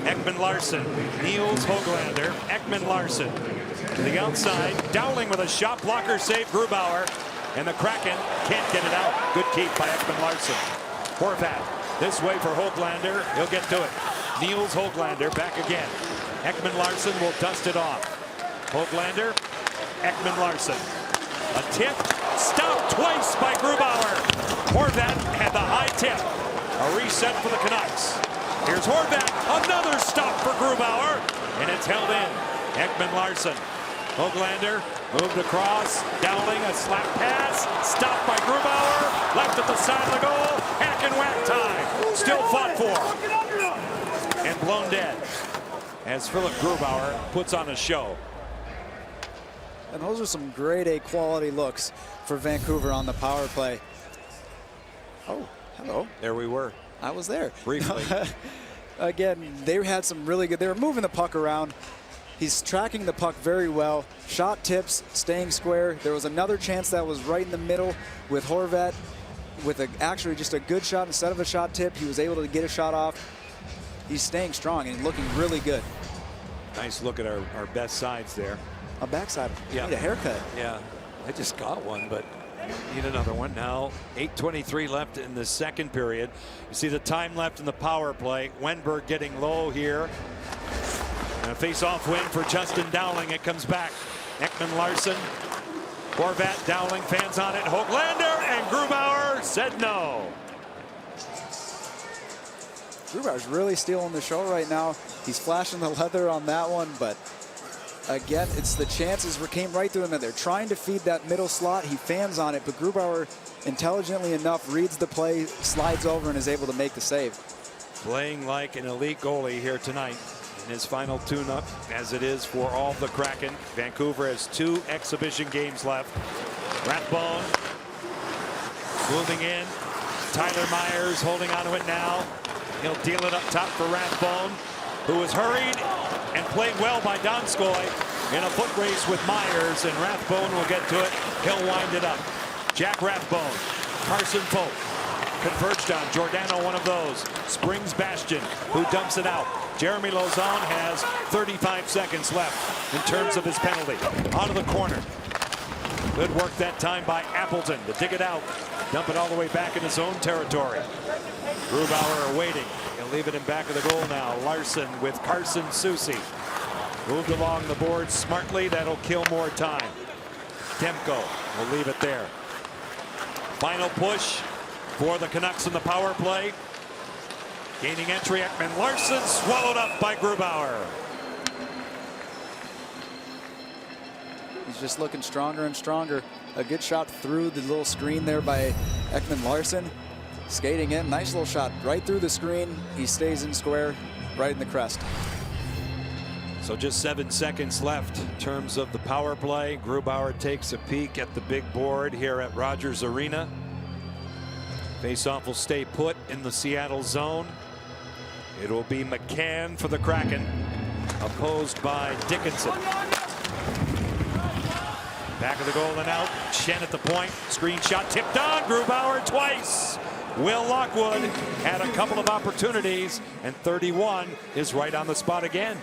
Ekman Larson, Niels Höglander, Ekman Larson to the outside. Dowling with a shot blocker save. Grubauer, and the Kraken can't get it out. Good keep by Ekman Larson. Horvat this way for Höglander. He'll get to it. Niels Höglander back again. Ekman Larson will dust it off. Höglander, Ekman Larson. A tip, stopped twice by Grubauer. Horvat had the high tip. A reset for the Canucks. Here's Horvat, another stop for Grubauer, and it's held in. Ekman Larson. Höglander moved across. Dowling, a slap pass. Stopped by Grubauer. Left at the side of the goal. Hack and whack time. Still fought for. And blown dead as Philip Grubauer puts on a show. And those are some grade A quality looks for Vancouver on the power play. Oh, hello. There we were. I was there. Briefly. Again, they had some really good, they were moving the puck around. He's tracking the puck very well. Shot tips, staying square. There was another chance that was right in the middle with Horvat with actually just a good shot instead of a shot tip. He was able to get a shot off. He's staying strong and looking really good. Nice look at our best sides there. A backside. Yeah. Need a haircut. Yeah. I just got one, but need another one. Now 8:23 left in the second period. You see the time left in the power play. Wenberg getting low here. And a face-off win for Justin Dowling. It comes back. Ekman Larson. Horvat, Dowling, fans on it. Höglander, and Grubauer said no. Grubauer's really stealing the show right now. He's flashing the leather on that one, but Again, it's the chances came right through him, and they're trying to feed that middle slot. He fans on it, but Grubauer, intelligently enough, reads the play, slides over, and is able to make the save. Playing like an elite goalie here tonight in his final tune-up, as it is for all the Kraken. Vancouver has 2 exhibition games left. Rathbone moving in. Tyler Myers holding onto it now. He'll deal it up top for Rathbone, who was hurried and played well by Donskoy in a foot race with Myers, and Rathbone will get to it. He'll wind it up. Jack Rathbone, Carson Polk, converged on. Giordano, one of those. Springs Bastion, who dumps it out. Jeremy Lauzon has 35 seconds left in terms of his penalty. Out of the corner. Good work that time by Appleton to dig it out. Dump it all the way back in his own territory. Grubauer waiting. He'll leave it in back of the goal now. Larson with Carson Soucy. Moved along the board smartly. That'll kill more time. Demko will leave it there. Final push for the Canucks in the power play. Gaining entry, Ekman Larson swallowed up by Grubauer. He's just looking stronger and stronger. A good shot through the little screen there by Ekman Larson. Skating in, nice little shot right through the screen. He stays in square, right in the crest. So just 7 seconds left in terms of the power play. Grubauer takes a peek at the big board here at Rogers Arena. Faceoff will stay put in the Seattle zone. It will be McCann for the Kraken, opposed by Dickinson. Back of the goal and out. Shen at the point. Screen shot tipped on. Grubauer twice. Will Lockwood had a couple of opportunities, and 31 is right on the spot again.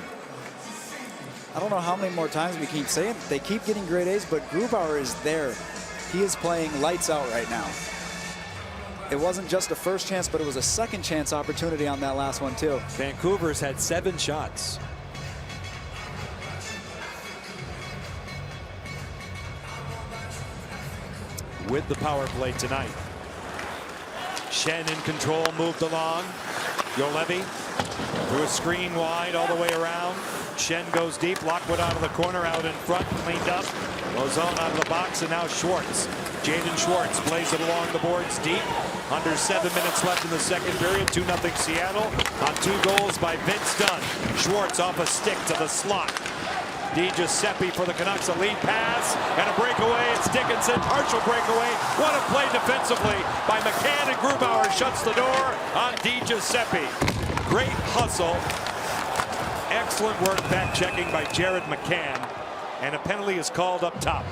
I don't know how many more times we keep saying it. They keep getting grade A's, but Grubauer is there. He is playing lights out right now. It wasn't just a first chance, but it was a second chance opportunity on that last one too. Vancouver's had 7 shots. With the power play tonight. Shen in control, moved along. Jolevi through a screen wide all the way around. Shen goes deep. Lockwood out of the corner, out in front, cleaned up. Lauzon out of the box, and now Schwartz. Jaden Schwartz plays it along the boards deep. Under 7 minutes left in the second period. 2-0 Seattle on 2 goals by Vince Dunn. Schwartz off a stick to the slot. DiGiuseppe for the Canucks, a lead pass and a breakaway. It's Dickinson, partial breakaway. What a play defensively by McCann, and Grubauer shuts the door on DiGiuseppe. Great hustle. Excellent work back checking by Jared McCann, and a penalty is called up top.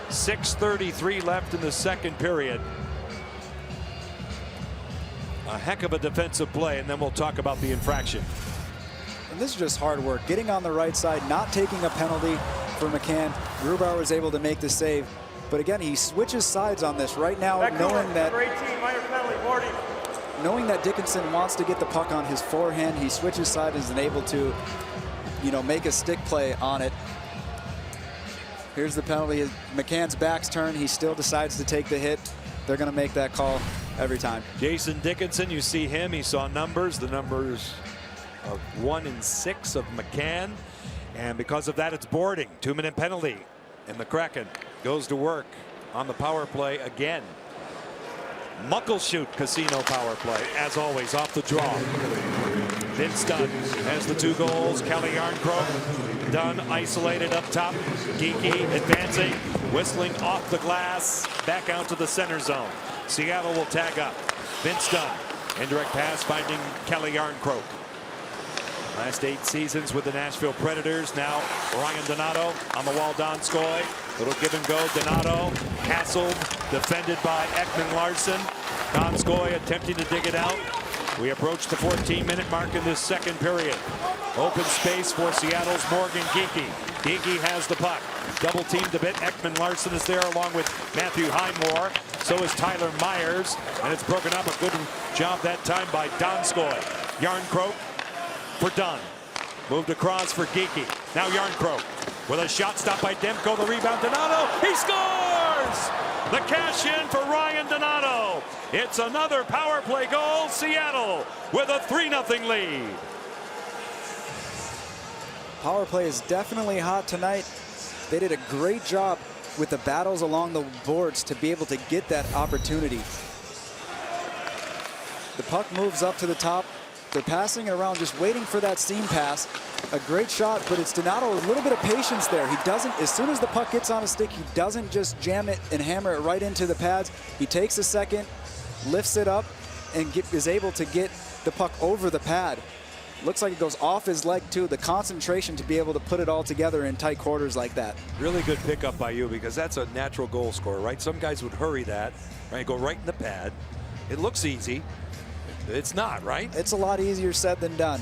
6:33 left in the second period. A heck of a defensive play, and then we'll talk about the infraction. And this is just hard work. Getting on the right side, not taking a penalty for McCann. Grubauer was able to make the save. But again, he switches sides on this right now, knowing that number 18, minor penalty, Morty. Knowing that Dickinson wants to get the puck on his forehand, he switches sides and is able to, make a stick play on it. Here's the penalty. McCann's back's turned. He still decides to take the hit. They're going to make that call every time. Jason Dickinson, you see him. He saw numbers. The numbers of 1 and 6 of McCann. And because of that, it's boarding. 2-minute penalty. And the Kraken goes to work on the power play again. Muckleshoot Casino power play, as always, off the draw. Vince Dunn has the 2 goals. Kelly Yarncroke. Dunn isolated up top. Geeky advancing, whistling off the glass, back out to the center zone. Seattle will tag up. Vince Dunn, indirect pass finding Kelly Yarncroke. Last 8 seasons with the Nashville Predators. Now Ryan Donato on the wall. Donskoy. Little give and go. Donato hassled, defended by Ekman Larson. Donskoy attempting to dig it out. We approach the 14-minute mark in this second period. Open space for Seattle's Morgan Geeky. Geeky has the puck. Double teamed a bit. Ekman Larson is there along with Matthew Highmore. So is Tyler Myers. And it's broken up. A good job that time by Donskoy. Yarncroke for Dunn. Moved across for Geeky. Now Yarncroke with a shot stopped by Demko. The rebound, Donato. He scores! The cash in for Ryan Donato. It's another power play goal. Seattle with a 3-0 lead. power play is definitely hot tonight. They did a great job with the battles along the boards to be able to get that opportunity. The puck moves up to the top. They're passing it around, just waiting for that seam pass. A great shot, but it's Donato, a little bit of patience there. He doesn't, as soon as the puck gets on a stick, he doesn't just jam it and hammer it right into the pads. He takes a second, lifts it up, and is able to get the puck over the pad. Looks like it goes off his leg too. The concentration to be able to put it all together in tight quarters like that. Really good pickup by you, because that's a natural goal scorer, right? Some guys would hurry that, right? Go right in the pad. It looks easy. It's not, right? It's a lot easier said than done.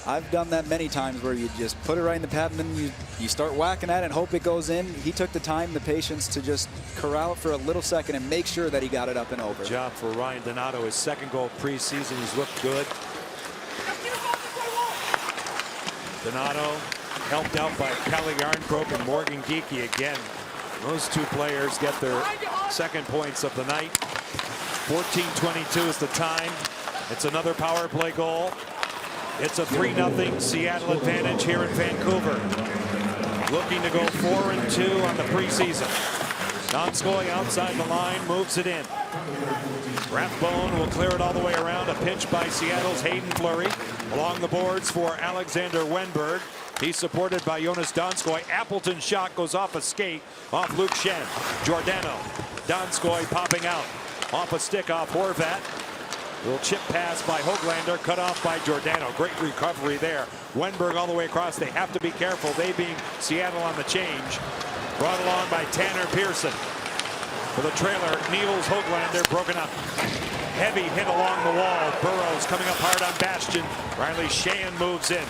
I've done that many times where you just put it right in the pad and then you start whacking at it and hope it goes in. He took the time, the patience to just corral it for a little second and make sure that he got it up and over. Good job for Ryan Donato, his second goal preseason. He's looked good. Donato helped out by Kalle Järnkrok and Morgan Geekie again. Those two players get their second points of the night. 14:22 is the time. It's another power play goal. It's a 3-0 Seattle advantage here in Vancouver. Looking to go 4-2 on the preseason. Donskoy outside the line, moves it in. Rathbone will clear it all the way around. A pinch by Seattle's Hayden Fleury. Along the boards for Alexander Wenberg. He's supported by Jonas Donskoy. Appleton's shot goes off a skate, off Luke Schenn. Giordano. Donskoy popping out. Off a stick off Horvat. Little chip pass by Höglander, cut off by Giordano. Great recovery there. Wenberg all the way across. They have to be careful, they being Seattle on the change. Brought along by Tanner Pearson. For the trailer, Niels Höglander broken up. Heavy hit along the wall. Burrows coming up hard on Bastian. Riley Sheahan moves in.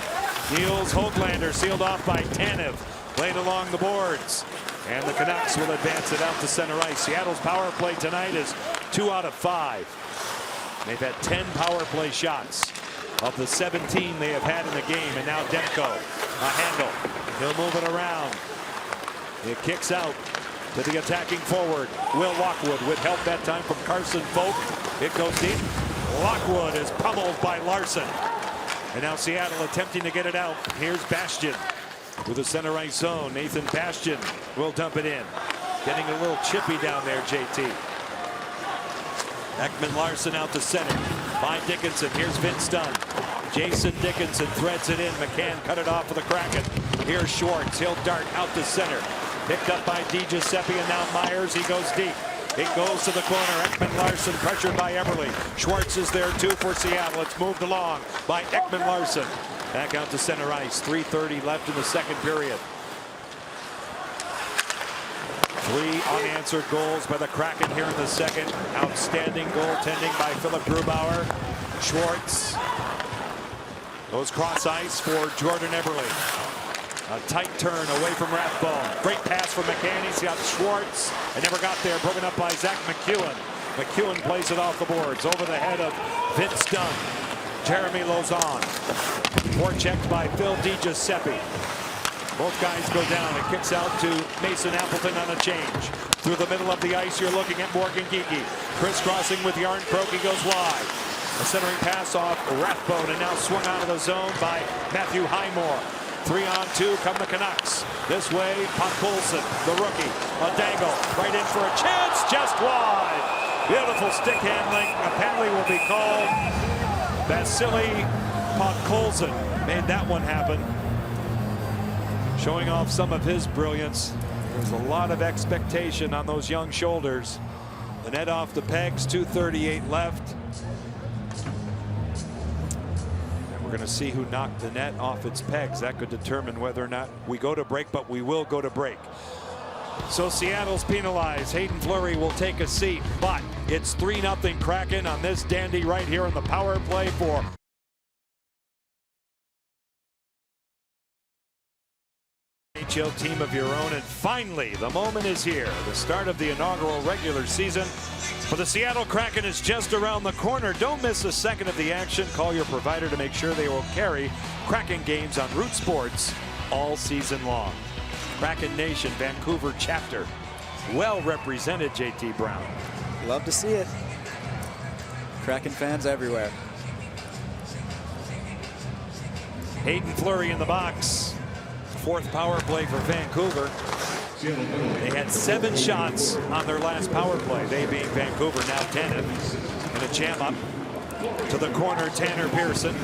Niels Höglander sealed off by Tanev. Played along the boards. And the Canucks will advance it out to center ice. Seattle's power play tonight is 2 out of 5. They've had 10 power play shots of the 17 they have had in the game. And now Demko, a handle. He'll move it around. It kicks out to the attacking forward. Will Lockwood with help that time from Carson Folk. It goes deep. Lockwood is pummeled by Larson. And now Seattle attempting to get it out. Here's Bastian with the center ice zone. Nathan Bastian will dump it in. Getting a little chippy down there, JT. Ekman Larson out to center by Dickinson. Here's Vince Dunn. Jason Dickinson threads it in. McCann cut it off for the Kraken. Here's Schwartz. He'll dart out to center. Picked up by DiGiuseppe, and now Myers. He goes deep. It goes to the corner. Ekman Larson pressured by Eberle. Schwartz is there too for Seattle. It's moved along by Ekman Larson. Back out to center ice. 3:30 left in the second period. 3 unanswered goals by the Kraken here in the second. Outstanding goaltending by Philip Grubauer. Schwartz goes cross ice for Jordan Eberle. A tight turn away from Rathbone. Great pass from McCann. He's got Schwartz. And never got there. Broken up by Zach McEwen. McEwen plays it off the boards. Over the head of Vince Dunn. Jeremy Lauzon. Forechecked by Phil DiGiuseppe. Both guys go down. It kicks out to Mason Appleton on a change. Through the middle of the ice, you're looking at Morgan Geekie. Crisscrossing with Järnkrok. He goes wide. A centering pass off Rathbone, and now swung out of the zone by Matthew Highmore. 3-on-2 come the Canucks. This way, Podkolzin, the rookie. A dangle right in for a chance, just wide. Beautiful stick handling. A penalty will be called. Vasily Podkolzin made that one happen. Showing off some of his brilliance. There's a lot of expectation on those young shoulders. The net off the pegs, 2:38 left. And we're going to see who knocked the net off its pegs. That could determine whether or not we go to break, but we will go to break. So Seattle's penalized. Hayden Fleury will take a seat, but it's 3-0 Kraken on this dandy right here in the power play for NHL team of your own. And finally, the moment is here. The start of the inaugural regular season for the Seattle Kraken is just around the corner. Don't miss a second of the action. Call your provider to make sure they will carry Kraken games on Root Sports all season long. Kraken Nation, Vancouver chapter. Well represented, JT Brown. Love to see it. Kraken fans everywhere. Hayden Fleury in the box. Fourth power play for Vancouver. They had 7 shots on their last power play. They being Vancouver, now 10. And a jam up to the corner, Tanner Pearson.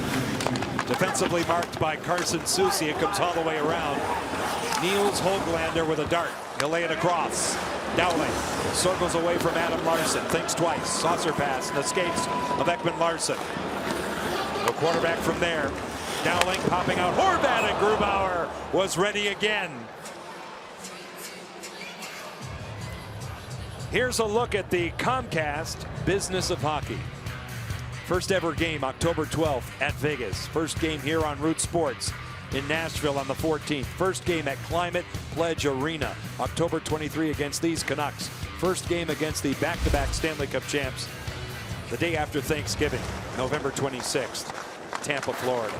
Defensively marked by Carson Soucy. It comes all the way around. Niels Höglander with a dart. He'll lay it across. Dowling circles away from Adam Larsson. Thinks twice. Saucer pass and escapes of Ekman Larsson. The quarterback from there. Dowling popping out. Horvat, and Grubauer was ready again. Here's a look at the Comcast Business of Hockey. First ever game, October 12th at Vegas. First game here on Root Sports in Nashville on the 14th. First game at Climate Pledge Arena, October 23 against these Canucks. First game against the back-to-back Stanley Cup champs the day after Thanksgiving, November 26th, Tampa, Florida.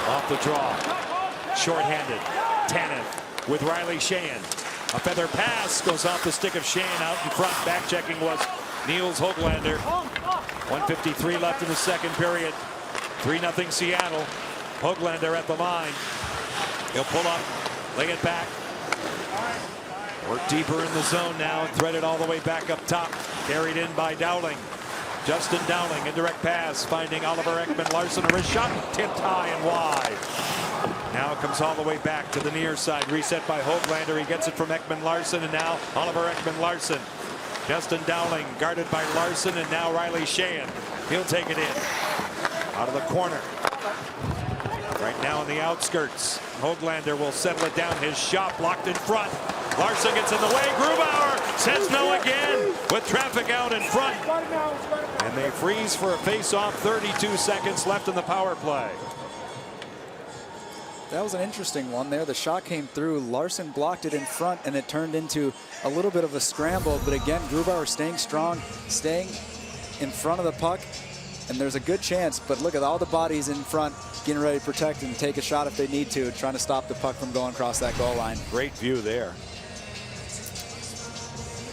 Off the draw, shorthanded, Tanev with Riley Sheahan. A feather pass goes off the stick of Sheahan out in front. Back checking was Niels Höglander. 1:53 left in the second period. 3-0 Seattle. Höglander at the line. He'll pull up, lay it back. Work deeper in the zone now and thread it all the way back up top. Carried in by Dowling. Justin Dowling, indirect pass, finding Oliver Ekman Larsson. A wrist shot, tipped high and wide. Now it comes all the way back to the near side. Reset by Höglander. He gets it from Ekman Larsson, and now Oliver Ekman Larsson. Justin Dowling guarded by Larsson, and now Riley Sheahan. He'll take it in. Out of the corner. Right now on the outskirts. Höglander will settle it down. His shot blocked in front. Larsson gets in the way. Grubauer says no again with traffic out in front. And they freeze for a face-off. 32 seconds left in the power play. That was an interesting one there. The shot came through. Larsson blocked it in front, and it turned into a little bit of a scramble. But again, Grubauer staying strong, staying in front of the puck. And there's a good chance, but look at all the bodies in front getting ready to protect and take a shot if they need to, trying to stop the puck from going across that goal line. Great view there.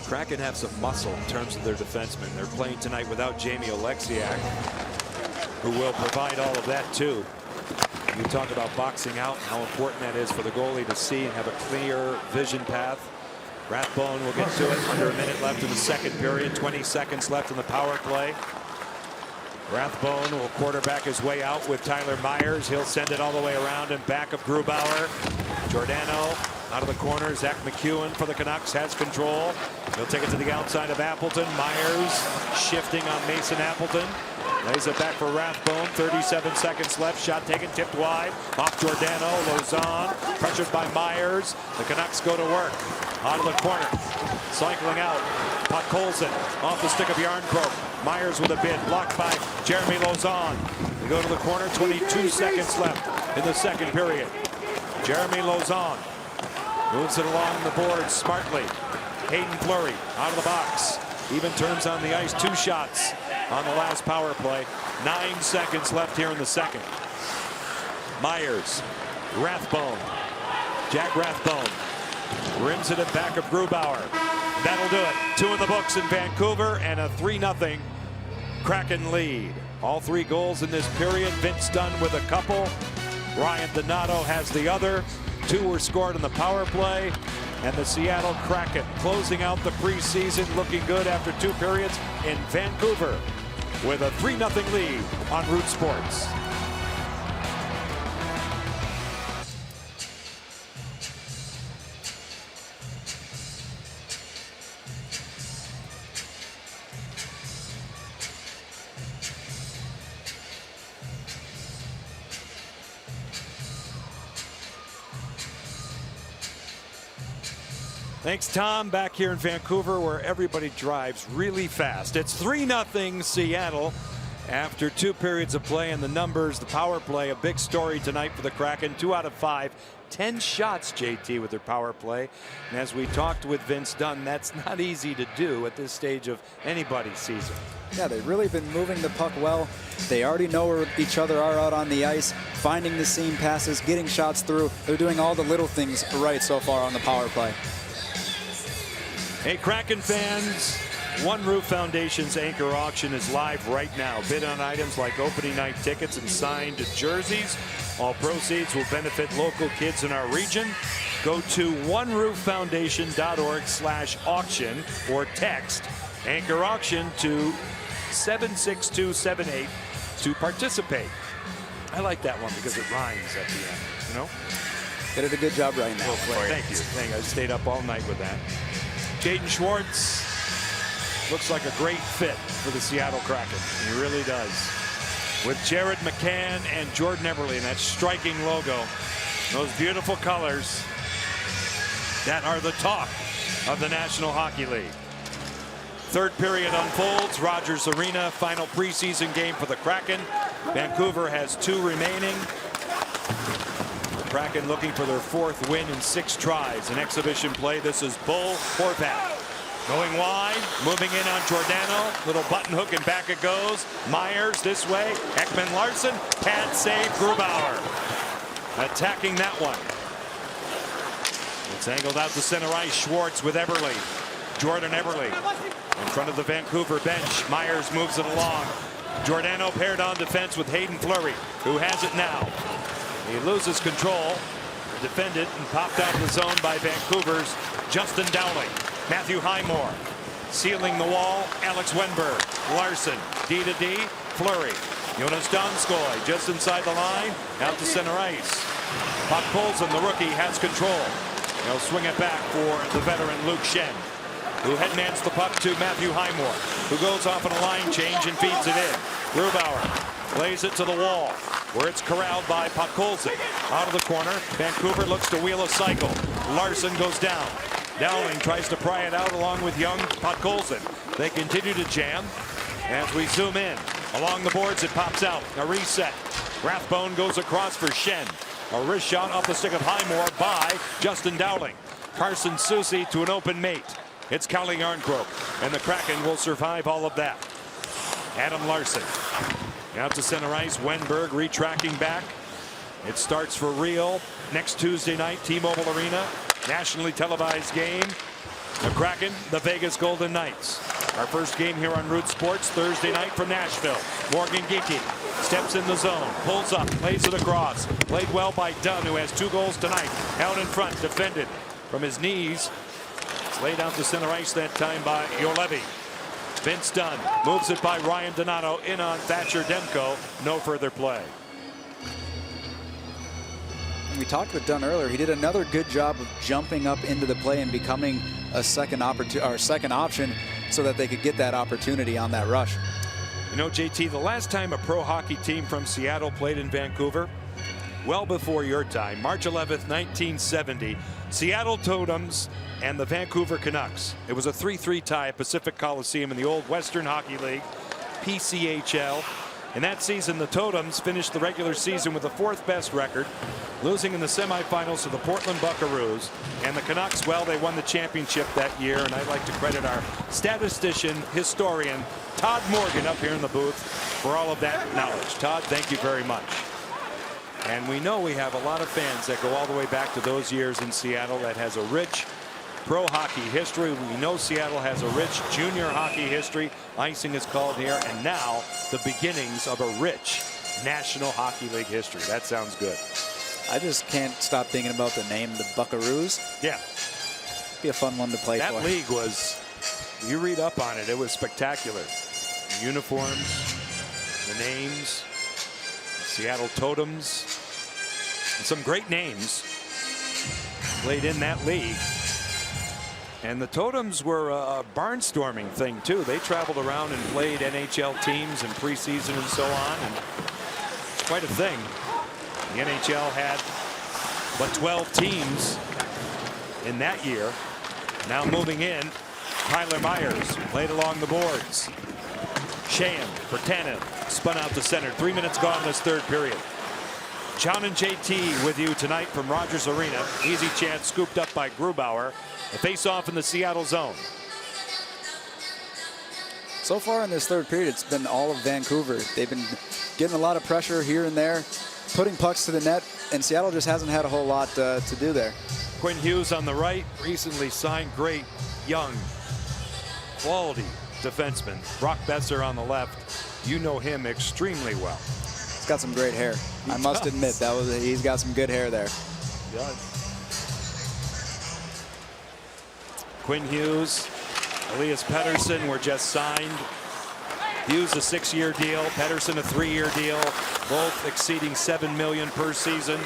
Kraken have some muscle in terms of their defensemen. They're playing tonight without Jamie Oleksiak, who will provide all of that too. You talk about boxing out, how important that is for the goalie to see and have a clear vision path. Rathbone will get to it. Under a minute left in the second period. 20 seconds left in the power play. Rathbone will quarterback his way out with Tyler Myers. He'll send it all the way around and back of Grubauer. Giordano out of the corner. Zach McEwen for the Canucks has control. He'll take it to the outside of Appleton. Myers shifting on Mason Appleton. Lays it back for Rathbone. 37 seconds left. Shot taken, tipped wide. Off Giordano. Lozon pressured by Myers. The Canucks go to work. Out of the corner. Cycling out. Puck Colson off the stick of Yarncroke. Myers with a bid. Blocked by Jeremy Lozon. They go to the corner. 22 seconds left in the second period. Jeremy Lozon moves it along the board smartly. Hayden Fleury out of the box. Even turns on the ice. 2 shots on the last power play. 9 seconds left here in the second. Myers. Rathbone. Jack Rathbone. Rims it at back of Grubauer. That'll do it. 2 in the books in Vancouver and a 3-0 Kraken lead. All 3 goals in this period. Vince Dunn with a couple. Ryan Donato has the other. 2 were scored in the power play. And the Seattle Kraken closing out the preseason, looking good after 2 periods in Vancouver with a 3-0 lead on Root Sports. Thanks, Tom. Back here in Vancouver where everybody drives really fast. It's 3-0 Seattle after 2 periods of play, and the numbers, the power play, a big story tonight for the Kraken. 2 out of 5. 10 shots, JT, with their power play. And as we talked with Vince Dunn, that's not easy to do at this stage of anybody's season. Yeah, they've really been moving the puck well. They already know where each other are out on the ice, finding the seam passes, getting shots through. They're doing all the little things right so far on the power play. Hey, Kraken fans, One Roof Foundation's anchor auction is live right now. Bid on items like opening night tickets and signed jerseys. All proceeds will benefit local kids in our region. Go to onerooffoundation.org/auction or text anchor auction to 76278 to participate. I like that one because it rhymes at the end, you know? They did a good job right now. Thank you. I stayed up all night with that. Jaden Schwartz looks like a great fit for the Seattle Kraken. He really does. With Jared McCann and Jordan Eberle and that striking logo, those beautiful colors that are the talk of the National Hockey League. Third period unfolds. Rogers Arena, final preseason game for the Kraken. Vancouver has 2 remaining. The Kraken looking for their 4th win in 6 tries. An exhibition play. This is Bull Horvat. Going wide, moving in on Giordano. Little button hook and back it goes. Myers this way. Ekman Larson. Pad save. Grubauer attacking that one. It's angled out to center ice. Schwartz with Eberle. Jordan Eberle in front of the Vancouver bench. Myers moves it along. Giordano paired on defense with Hayden Fleury, who has it now. He loses control. Defended and popped out of the zone by Vancouver's Justin Dowling. Matthew Highmore sealing the wall. Alex Wenberg. Larson. D to D. Fleury. Jonas Donskoy just inside the line. Out to center ice. Puck Poulsen, the rookie, has control. He'll swing it back for the veteran Luke Shen, who headmans the puck to Matthew Highmore, who goes off on a line change and feeds it in. Grubauer lays it to the wall, where it's corralled by Podkolzin. Out of the corner, Vancouver looks to wheel a cycle. Larson goes down. Dowling tries to pry it out along with young Podkolzin. They continue to jam. As we zoom in, along the boards, it pops out. A reset. Rathbone goes across for Shen. A wrist shot off the stick of Highmore by Justin Dowling. Carson Soucy to an open mate. It's Calle Yarncroke, and the Kraken will survive all of that. Adam Larson out to center ice. Wenberg retracting back. It starts for real next Tuesday night, T-Mobile Arena, nationally televised game. The Kraken, the Vegas Golden Knights. Our first game here on Root Sports Thursday night from Nashville. Morgan Geekie steps in the zone, pulls up, plays it across. Played well by Dunn, who has 2 goals tonight. Out in front, defended from his knees. It's laid out to center ice that time by Juolevi. Vince Dunn moves it by Ryan Donato in on Thatcher Demko. No further play. We talked with Dunn earlier. He did another good job of jumping up into the play and becoming a second option so that they could get that opportunity on that rush. You know, JT, the last time a pro hockey team from Seattle played in Vancouver, well before your time, March 11th, 1970, Seattle Totems and the Vancouver Canucks. It was a 3-3 tie at Pacific Coliseum in the old Western Hockey League, PCHL. In that season, the Totems finished the regular season with the 4th best record, losing in the semifinals to the Portland Buckaroos. And the Canucks, well, they won the championship that year. And I'd like to credit our statistician, historian, Todd Morgan, up here in the booth for all of that knowledge. Todd, thank you very much. And we know we have a lot of fans that go all the way back to those years in Seattle. That has a rich pro hockey history. We know Seattle has a rich junior hockey history. Icing is called here, and now the beginnings of a rich National Hockey League history. That sounds good. I just can't stop thinking about the name, the Buckaroos. Yeah, be a fun one to play for. That league was, you read up on it, it was spectacular. The uniforms, the names, Seattle Totems, and some great names played in that league. And the Totems were a barnstorming thing, too. They traveled around and played NHL teams in preseason and so on. And it's quite a thing. The NHL had but 12 teams in that year. Now moving in, Tyler Myers played along the boards. Sheahan for Tannen, spun out to center. 3 minutes gone in this third period. John and JT with you tonight from Rogers Arena. Easy chance scooped up by Grubauer. A face-off in the Seattle zone. So far in this third period, it's been all of Vancouver. They've been getting a lot of pressure here and there, putting pucks to the net, and Seattle just hasn't had a whole lot to do there. Quinn Hughes on the right, recently signed, great young quality defenseman. Brock Besser on the left. You know him extremely well. He's got some great hair. I must admit, he's got some good hair there. Yes. Quinn Hughes, Elias Pettersson were just signed. Hughes a 6-year deal, Pettersson a 3-year deal, both exceeding $7 million per season.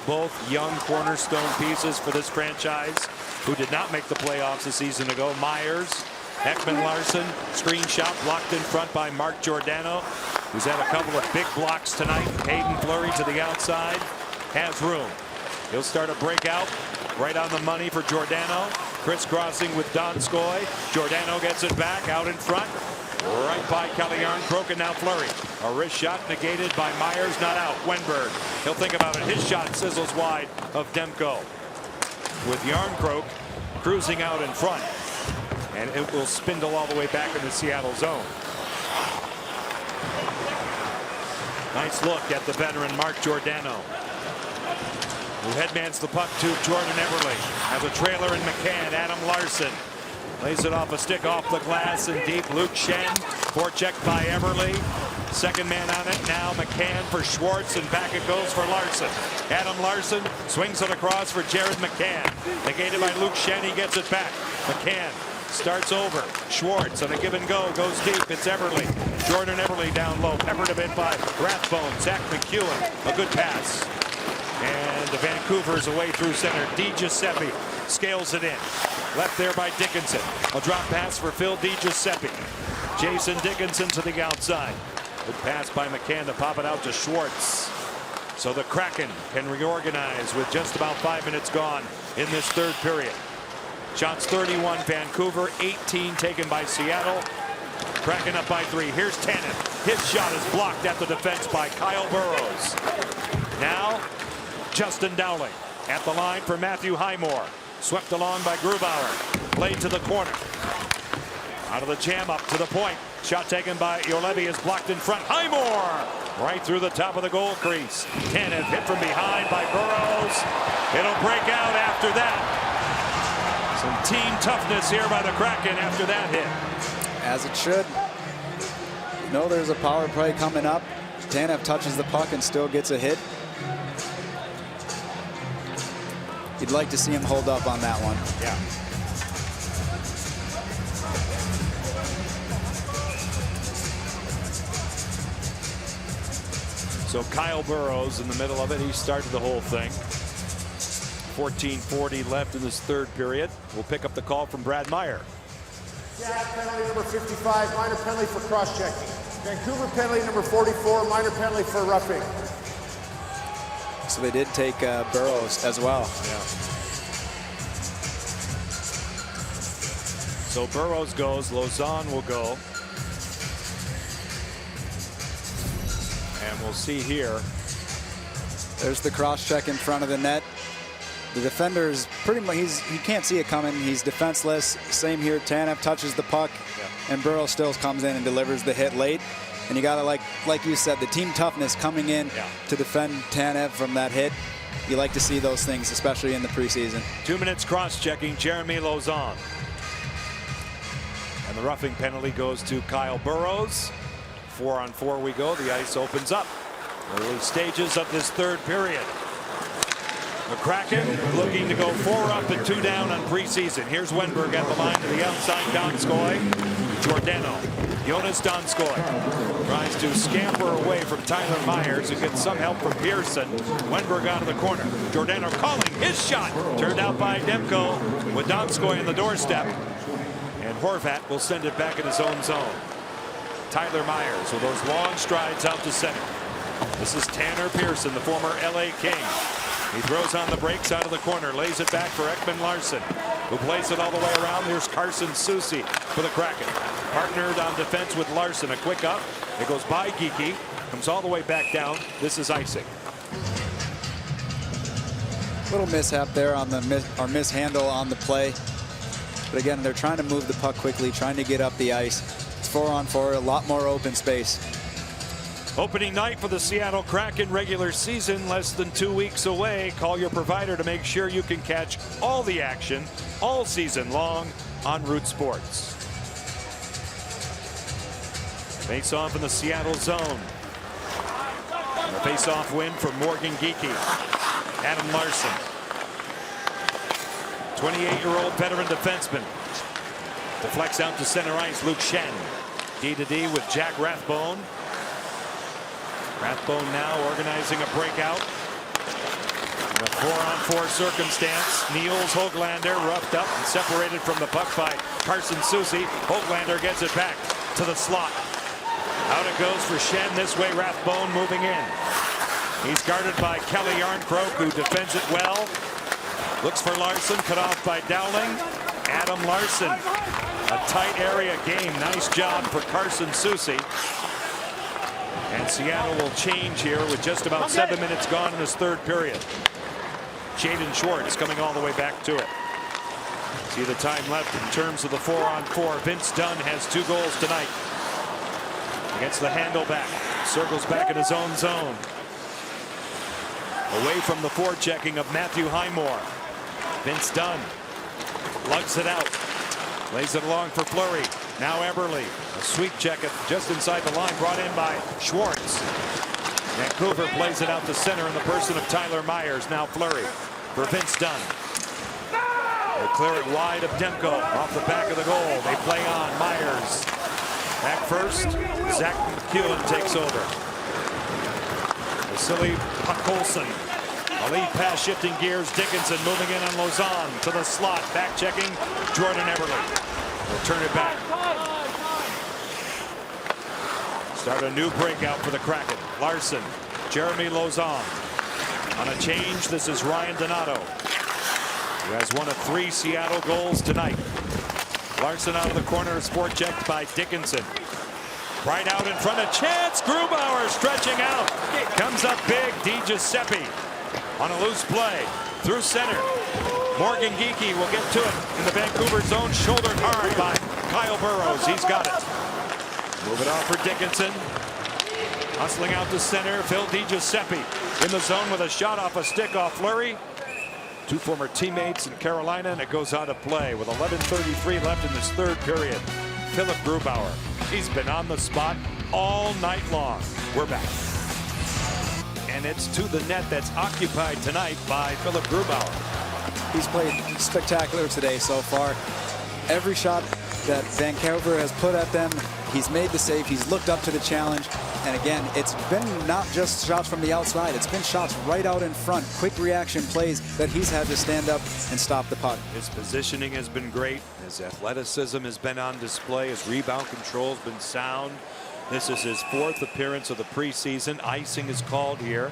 Both young cornerstone pieces for this franchise, who did not make the playoffs a season ago. Myers, Ekman Larsson, screenshot blocked in front by Mark Giordano, who's had a couple of big blocks tonight. Hayden Fleury to the outside, has room. He'll start a breakout right on the money for Giordano. Crisscrossing with Donskoy. Giordano gets it back out in front. Right by Callahan. Kraken now Fleury. A wrist shot negated by Myers, not out. Wenberg, he'll think about it. His shot sizzles wide of Demko. With Yarncroke cruising out in front. And it will spindle all the way back in the Seattle zone. Nice look at the veteran Mark Giordano, who headmans the puck to Jordan Eberle. Has a trailer in McCann. Adam Larsson lays it off a stick off the glass and deep. Luke Schenn, forechecked by Eberle. Second man on it now. McCann for Schwartz, and back it goes for Larsson. Adam Larsson swings it across for Jared McCann. Negated by Luke Schenn. He gets it back. McCann starts over. Schwartz on a give and go goes deep. It's Eberle. Jordan Eberle down low. Peppered a bit by Rathbone. Zach McEwen. A good pass. And the Vancouver's away through center. Di Giuseppe scales it in. Left there by Dickinson. A drop pass for Phil Di Giuseppe. Jason Dickinson to the outside. Good pass by McCann to pop it out to Schwartz. So the Kraken can reorganize with just about 5 minutes gone in this third period. Shots 31 Vancouver, 18 taken by Seattle. Kraken up by 3. Here's Tanev. His shot is blocked at the defense by Kyle Burrows. Now Justin Dowling at the line for Matthew Highmore. Swept along by Grubauer. Played to the corner. Out of the jam up to the point. Shot taken by Juolevi is blocked in front. Highmore right through the top of the goal crease. Tanev hit from behind by Burrows. It'll break out after that. Some team toughness here by the Kraken after that hit. As it should. You know there's a power play coming up. Tanev touches the puck and still gets a hit. You'd like to see him hold up on that one. Yeah. So Kyle Burrows in the middle of it. He started the whole thing. 14:40 left in this third period. We'll pick up the call from Brad Meyer. Seattle penalty number 55, minor penalty for cross-checking. Vancouver penalty number 44, minor penalty for roughing. So they did take Burrows as well. Yeah. So Burrows goes. Lausanne will go. And we'll see here. There's the cross-check in front of the net. The defender is pretty much, he can't see it coming. He's defenseless. Same here. Tanev touches the puck, and Burrows still comes in and delivers the hit late. And you got to, like you said, the team toughness coming in to defend Tanev from that hit. You like to see those things, especially in the preseason. 2 minutes cross-checking Jeremy Lauzon. And the roughing penalty goes to Kyle Burrows. 4-on-4 we go. The ice opens up. Early stages of this third period. The Kraken looking to go 4 up and 2 down on preseason. Here's Wenberg at the line to the outside. Donskoy. Giordano. Jonas Donskoy tries to scamper away from Tyler Myers, who gets some help from Pearson. Wenberg out of the corner. Giordano calling his shot. Turned out by Demko with Donskoy on the doorstep. And Horvat will send it back in his own zone. Tyler Myers with those long strides out to center. This is Tanner Pearson, the former LA King. He throws on the brakes out of the corner, lays it back for Ekman Larsson, who plays it all the way around. Here's Carson Soucy for the Kraken. Partnered on defense with Larsson. A quick up. It goes by Geekie. Comes all the way back down. This is icing. Little mishap there on the mishandle on the play. But again, they're trying to move the puck quickly, trying to get up the ice. It's 4-on-4, a lot more open space. Opening night for the Seattle Kraken regular season, less than 2 weeks away. Call your provider to make sure you can catch all the action all season long on Root Sports. Face off in the Seattle zone. A face-off win for Morgan Geekie. Adam Larson. 28-year-old veteran defenseman. Deflects out to center ice. Luke Shen. D-to-D with Jack Rathbone. Rathbone now organizing a breakout. In a 4-on-4 circumstance. Niels Höglander roughed up and separated from the puck by Carson Soucy. Höglander gets it back to the slot. Out it goes for Shen. This way Rathbone moving in. He's guarded by Kelly Yarncroke, who defends it well. Looks for Larson, cut off by Dowling. Adam Larson. A tight area game. Nice job for Carson Soucy. And Seattle will change here with just about 7 minutes gone in this third period. Jaden Schwartz coming all the way back to it. See the time left in terms of the 4-on-4. Vince Dunn has 2 goals tonight. Against the handle back. Circles back in his own zone. Away from the forechecking of Matthew Highmore. Vince Dunn lugs it out. Lays it along for Fleury. Now Eberle. A sweep check it just inside the line, brought in by Schwartz. Vancouver plays it out to center in the person of Tyler Myers. Now Fleury for Vince Dunn. They clear it wide of Demko off the back of the goal. They play on Myers. Back first, Zach McEwen takes over. Vasily Podkolzin. A lead pass shifting gears. Dickinson moving in on Lausanne to the slot. Back checking Jordan Eberle. Will turn it back. Start a new breakout for the Kraken. Larson, Jeremy Lausanne. On a change, this is Ryan Donato, who has one of 3 Seattle goals tonight. Larson out of the corner, sport checked by Dickinson. Right out in front of chance. Grubauer stretching out. Comes up big. Di Giuseppe on a loose play through center. Morgan Geekie will get to it in the Vancouver zone. Shouldered hard by Kyle Burrows. He's got it. Move it off for Dickinson. Hustling out to center. Phil Di Giuseppe in the zone with a shot off a stick off Fleury. 2 former teammates in Carolina, and it goes out of play with 11:33 left in this third period. Philip Grubauer. He's been on the spot all night long. We're back. And it's to the net that's occupied tonight by Philip Grubauer. He's played spectacular today so far. Every shot that Vancouver has put at them, he's made the save. He's looked up to the challenge. And again, it's been not just shots from the outside. It's been shots right out in front. Quick reaction plays that he's had to stand up and stop the puck. His positioning has been great. His athleticism has been on display. His rebound control has been sound. This is his 4th appearance of the preseason. Icing is called here.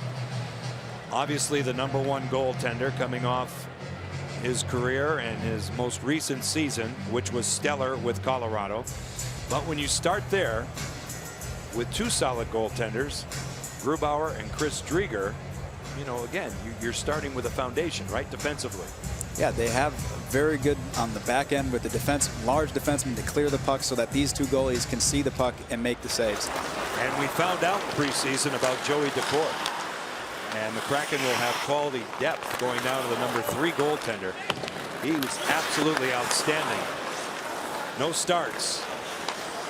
Obviously the #1 goaltender coming off his career and his most recent season, which was stellar with Colorado. But when you start there with 2 solid goaltenders, Grubauer and Chris Drieger, you know, again, you're starting with a foundation, right, defensively. Yeah, they have very good on the back end with the defense, large defensemen to clear the puck so that these 2 goalies can see the puck and make the saves. And we found out preseason about Joey Daccord. And the Kraken will have quality depth going down to the #3 goaltender. He was absolutely outstanding. No starts.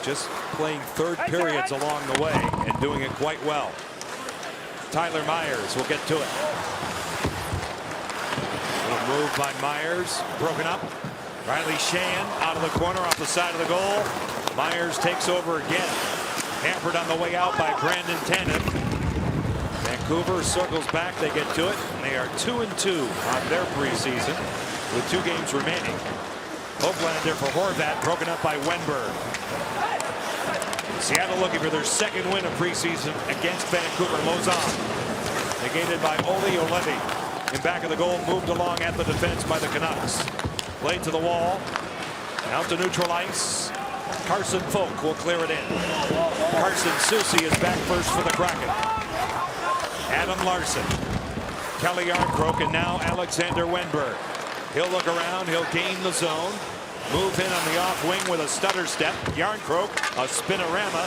Just playing third periods along the way and doing it quite well. Tyler Myers will get to it. Little move by Myers. Broken up. Riley Shan out of the corner off the side of the goal. Myers takes over again. Hampered on the way out by Brandon Tanev. Vancouver circles back. They get to it. And they are 2-2 on their preseason with 2 games remaining. Höglander for Horvat. Broken up by Wenberg. Seattle looking for their 2nd win of preseason against Vancouver. Lausanne negated by Olli Juolevi. In back of the goal, moved along at the defense by the Canucks. Played to the wall. Out to neutral ice. Carson Folk will clear it in. Carson Soucy is back first for the Kraken. Adam Larson. Kelly Yarncroke, and now Alexander Wenberg. He'll look around. He'll gain the zone. Move in on the off wing with a stutter step. Yarncroke, a spinorama.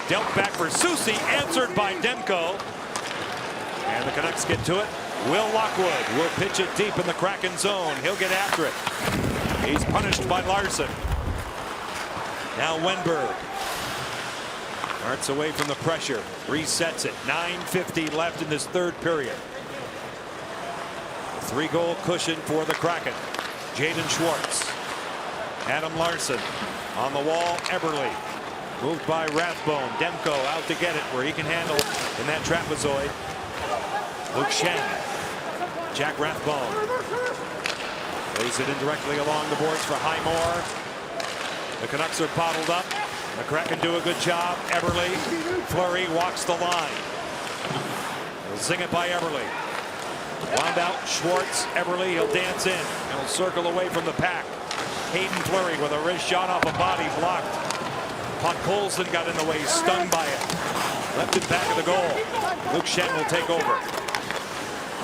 Dealt back for Soucy, answered by Demko. And the Canucks get to it. Will Lockwood will pitch it deep in the Kraken zone. He'll get after it. He's punished by Larson. Now Wenberg. Starts away from the pressure, resets it. 9:50 left in this third period. 3-goal cushion for the Kraken. Jaden Schwartz. Adam Larson on the wall. Eberle moved by Rathbone. Demko out to get it where he can handle in that trapezoid. Luke Shen. Jack Rathbone lays it indirectly along the boards for Highmore. The Canucks are bottled up. The Kraken do a good job. Eberle. Fleury walks the line. They'll zing it by Eberle. Wound out Schwartz. Eberle, he'll dance in. He'll circle away from the pack. Hayden Fleury with a wrist shot off a body blocked. Puck Colson got in the way, stung by it. Left it back of the goal. Luke Shen will take over.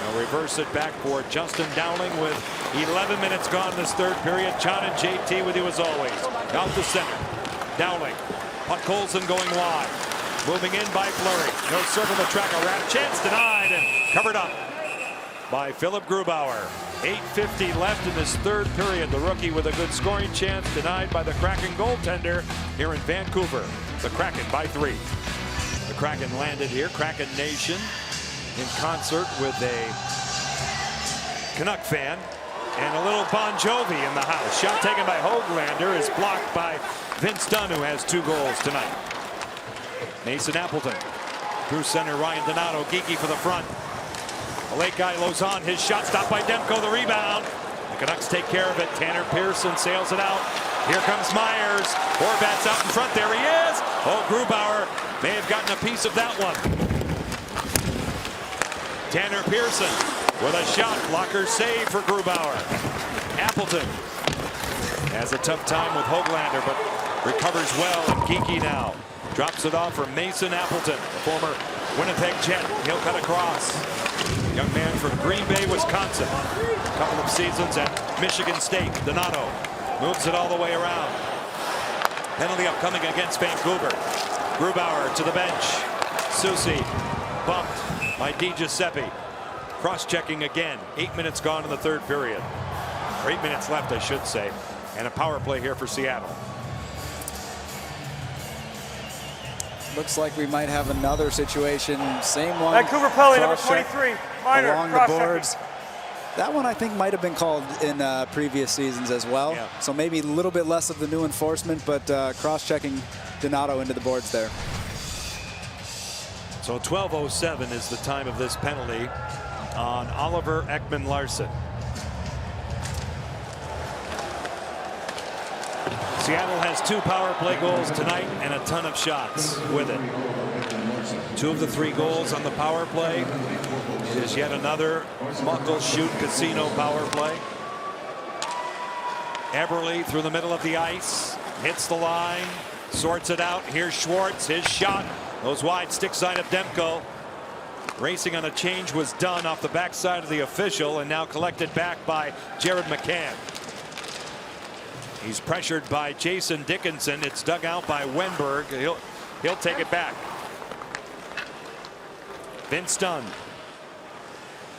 They'll reverse it back for Justin Dowling with 11 minutes gone this third period. John and JT with you as always. Out the center. Dowling. Puck Colson going wide. Moving in by Fleury. He'll circle the track. A wrap chance denied and covered up by Philip Grubauer. 8:50 left in this third period. The rookie with a good scoring chance denied by the Kraken goaltender here in Vancouver. The Kraken by 3. The Kraken landed here. Kraken Nation in concert with a Canuck fan and a little Bon Jovi in the house. Shot taken by Höglander is blocked by Vince Dunn, who has 2 goals tonight. Mason Appleton through center. Ryan Donato. Geeky for the front. The late guy Lozon, his shot stopped by Demko, the rebound. The Canucks take care of it. Tanner Pearson sails it out. Here comes Myers. Horvat's out in front. There he is. Oh, Grubauer may have gotten a piece of that one. Tanner Pearson with a shot. Blocker save for Grubauer. Appleton has a tough time with Höglander, but recovers well. And Geeky now drops it off for Mason Appleton, the former Winnipeg Jet. He'll cut across. Young man from Green Bay, Wisconsin. A couple of seasons at Michigan State. Donato moves it all the way around. Penalty upcoming against Vancouver. Grubauer to the bench. Susie bumped by DiGiuseppe. Cross-checking again. 8 minutes gone in the third period. Or 8 minutes left, I should say. And a power play here for Seattle. Looks like we might have another situation. Same one. Vancouver penalty number 23. Minor along the boards. That one I think might have been called in previous seasons as well. Yeah. So maybe a little bit less of the new enforcement, but cross-checking Donato into the boards there. So 12:07 is the time of this penalty on Oliver Ekman-Larsson. Seattle has 2 power play goals tonight and a ton of shots with it. 2 of the 3 goals on the power play. It is yet another Muckleshoot Casino power play. Eberle through the middle of the ice. Hits the line. Sorts it out. Here's Schwartz. His shot goes wide. Stick side of Demko. Racing on a change was done off the backside of the official and now collected back by Jared McCann. He's pressured by Jason Dickinson. It's dug out by Wenberg. He'll take it back. Vince Dunn,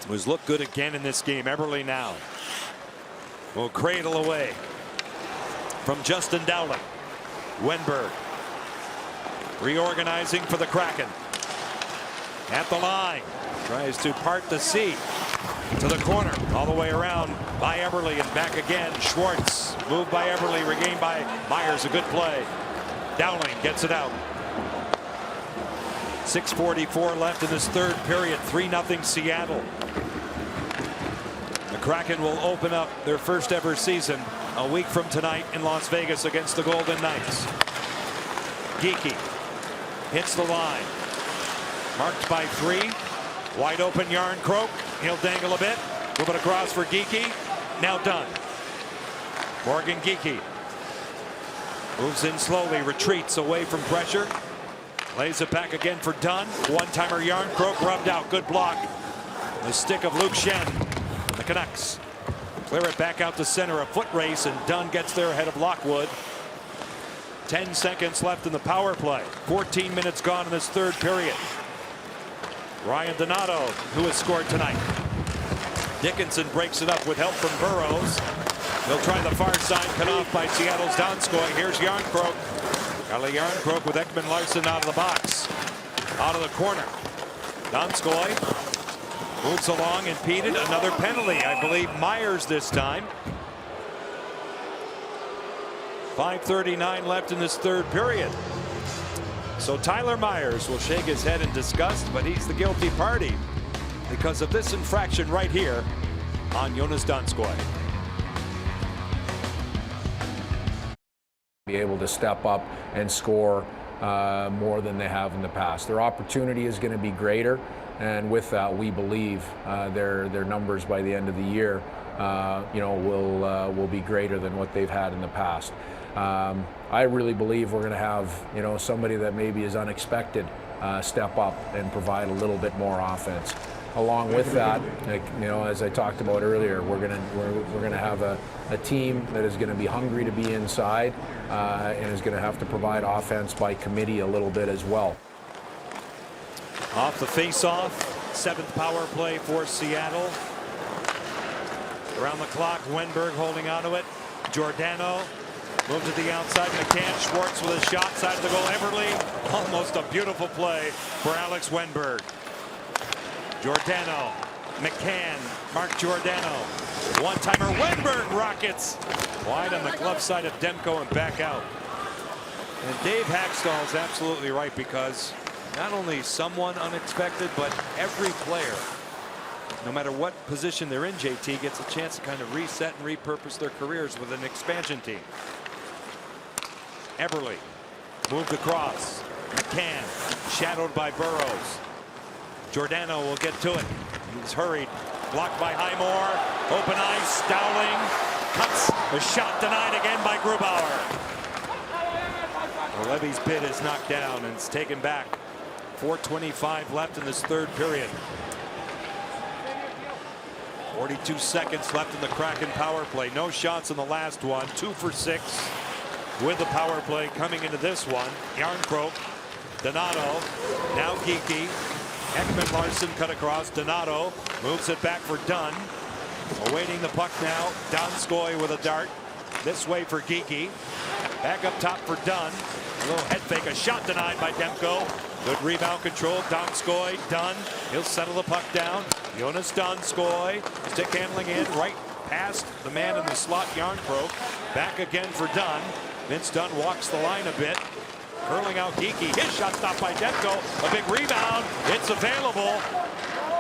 who's looked good again in this game. Eberle now will cradle away from Justin Dowling. Wenberg reorganizing for the Kraken. At the line, tries to part the sea to the corner, all the way around by Eberle and back again. Schwartz moved by Eberle, regained by Myers. A good play. Dowling gets it out. 6:44 left in this third period. 3-0 Seattle. The Kraken will open up their first ever season a week from tonight in Las Vegas against the Golden Knights. Geeky hits the line. Marked by 3. Wide open Yarncroke. He'll dangle a bit. Move it across for Geeky. Now done. Morgan Geeky moves in slowly, retreats away from pressure. Lays it back again for Dunn. One-timer Yarncroke rubbed out. Good block. The stick of Luke Shen. The Canucks clear it back out to center. A foot race, and Dunn gets there ahead of Lockwood. 10 seconds left in the power play. 14 minutes gone in this third period. Ryan Donato, who has scored tonight. Dickinson breaks it up with help from Burrows. They'll try the far side, cut off by Seattle's Donskoy. Here's Yarncroke. Riley Yarncroke with Ekman Larsson out of the box. Out of the corner. Donskoy moves along, impeded. Another penalty. I believe Myers this time. 5:39 left in this third period. So Tyler Myers will shake his head in disgust, but he's the guilty party because of this infraction right here on Jonas Donskoy. Be able to step up and score more than they have in the past. Their opportunity is going to be greater, and with that, we believe their numbers by the end of the year, will be greater than what they've had in the past. I really believe we're going to have somebody that maybe is unexpected step up and provide a little bit more offense. Along with that, as I talked about earlier, we're gonna have a team that is going to be hungry to be inside and is going to have to provide offense by committee a little bit as well. Off the face-off, 7th power play for Seattle. Around the clock, Wenberg holding onto it. Giordano moved to the outside. McCann, Schwartz with a shot, side of the goal. Everly, almost a beautiful play for Alex Wenberg. Giordano, McCann, Mark Giordano. One-timer, Wenberg, Rockets. Wide on the glove side of Demko and back out. And Dave Hackstall is absolutely right, because not only someone unexpected, but every player, no matter what position they're in, JT, gets a chance to kind of reset and repurpose their careers with an expansion team. Eberle moved across. McCann shadowed by Burrows. Giordano will get to it. He's hurried. Blocked by Highmore. Open ice. Dowling cuts. A shot denied again by Grubauer. Levy's bid is knocked down and it's taken back. 4:25 left in this third period. 42 seconds left in the Kraken power play. No shots in the last one. 2 for 6 with the power play coming into this one. Yarncroke, Donato, now Geekie. Ekman Larsson cut across. Donato moves it back for Dunn. Awaiting the puck now. Donskoy with a dart. This way for Geekie. Back up top for Dunn. A little head fake. A shot denied by Demko. Good rebound control. Donskoy. Dunn. He'll settle the puck down. Jonas Donskoy. Stick handling in right past the man in the slot, Yarncroke. Back again for Dunn. Vince Dunn walks the line a bit. Curling out Geekie. His shot stopped by Demko. A big rebound. It's available.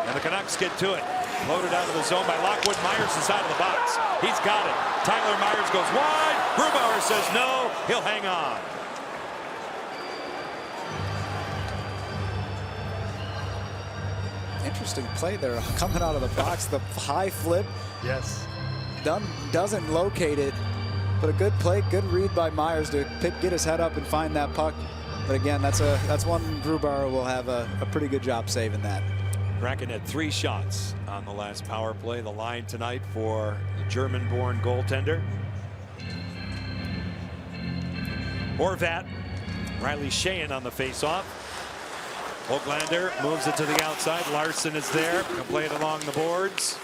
And the Canucks get to it. Loaded out of the zone by Lockwood. Myers is out of the box. He's got it. Tyler Myers goes wide. Grubauer says no. He'll hang on. Interesting play there coming out of the box. The high flip. Yes. Dunn doesn't locate it. But a good play, good read by Myers to get his head up and find that puck. But again, that's one Grubauer will have a pretty good job saving that. Kraken had 3 shots on the last power play. The line tonight for the German-born goaltender. Horvat, Riley Sheahan on the faceoff. Höglander moves it to the outside. Larsson is there. He'll play it along the boards.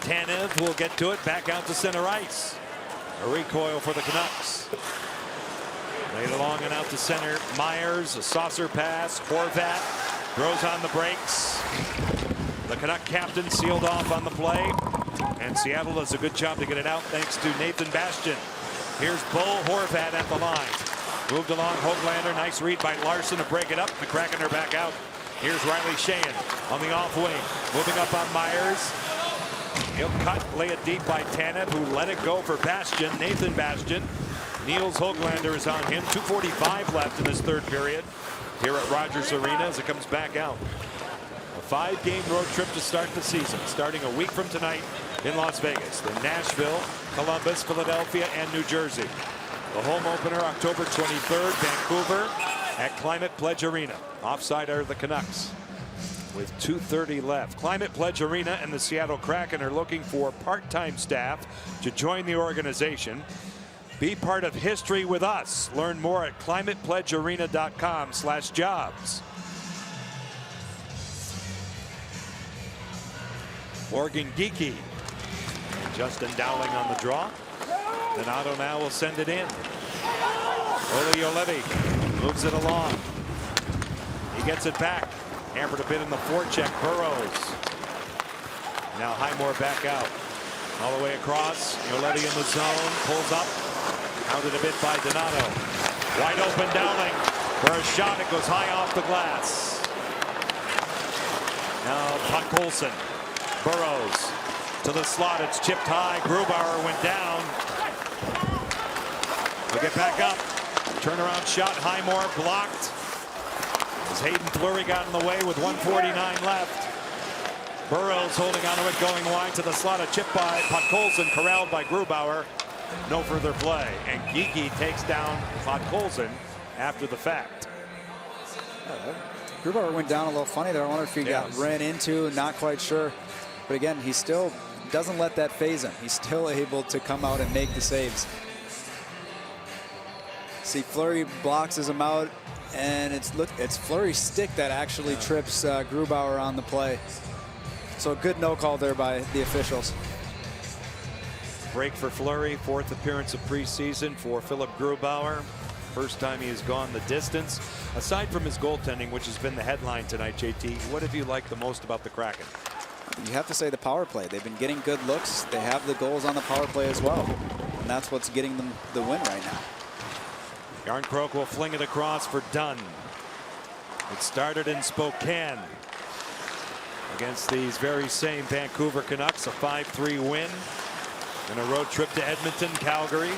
Tanev will get to it. Back out to center ice. A recoil for the Canucks. Laid along and out to center. Myers, a saucer pass. Horvat throws on the brakes. The Canuck captain sealed off on the play. And Seattle does a good job to get it out thanks to Nathan Bastian. Here's Bo Horvat at the line. Moved along Höglander. Nice read by Larsson to break it up. The Kraken are back out. Here's Riley Sheahan on the off wing. Moving up on Myers. He'll cut, lay it deep by Tanev, who let it go for Bastian. Nathan Bastian. Niels Höglander is on him. 2:45 left in this third period here at Rogers Arena as it comes back out. A 5-game road trip to start the season, starting a week from tonight in Las Vegas. Then Nashville, Columbus, Philadelphia, and New Jersey. The home opener October 23rd, Vancouver at Climate Pledge Arena. Offside are the Canucks. With 2:30 left. Climate Pledge Arena and the Seattle Kraken are looking for part-time staff to join the organization. Be part of history with us. Learn more at climatepledgearena.com/jobs. Morgan Geekie and Justin Dowling on the draw. Donato now will send it in. Oct.05 moves it along. He gets it back. Hammered a bit in the forecheck. Burrows. Now Highmore back out. All the way across. Oct.05 in the zone. Pulls up. Pounded a bit by Donato. Wide open Dowling for a shot. It goes high off the glass. Now Puck Olsen. Burrows to the slot. It's chipped high. Grubauer went down. He'll get back up. Turnaround shot. Highmore blocked. As Hayden Fleury got in the way with 1:49 left. Burrows holding onto it, going wide to the slot. A chip by Podkolzin, corralled by Grubauer. No further play. And Geekie takes down Podkolzin after the fact. Grubauer went down a little funny there. I wonder if he got ran into, not quite sure. But again, he still doesn't let that phase him. He's still able to come out and make the saves. See, Fleury blocks him out, and it's Fleury's stick that actually trips Grubauer on the play. So a good no call there by the officials. Break for Fleury, 4th appearance of preseason for Philip Grubauer. First time he has gone the distance. Aside from his goaltending, which has been the headline tonight, JT, what have you liked the most about the Kraken? You have to say the power play. They've been getting good looks. They have the goals on the power play as well. And that's what's getting them the win right now. Yarncroke will fling it across for Dunn. It started in Spokane against these very same Vancouver Canucks, a 5-3 win. And a road trip to Edmonton, Calgary.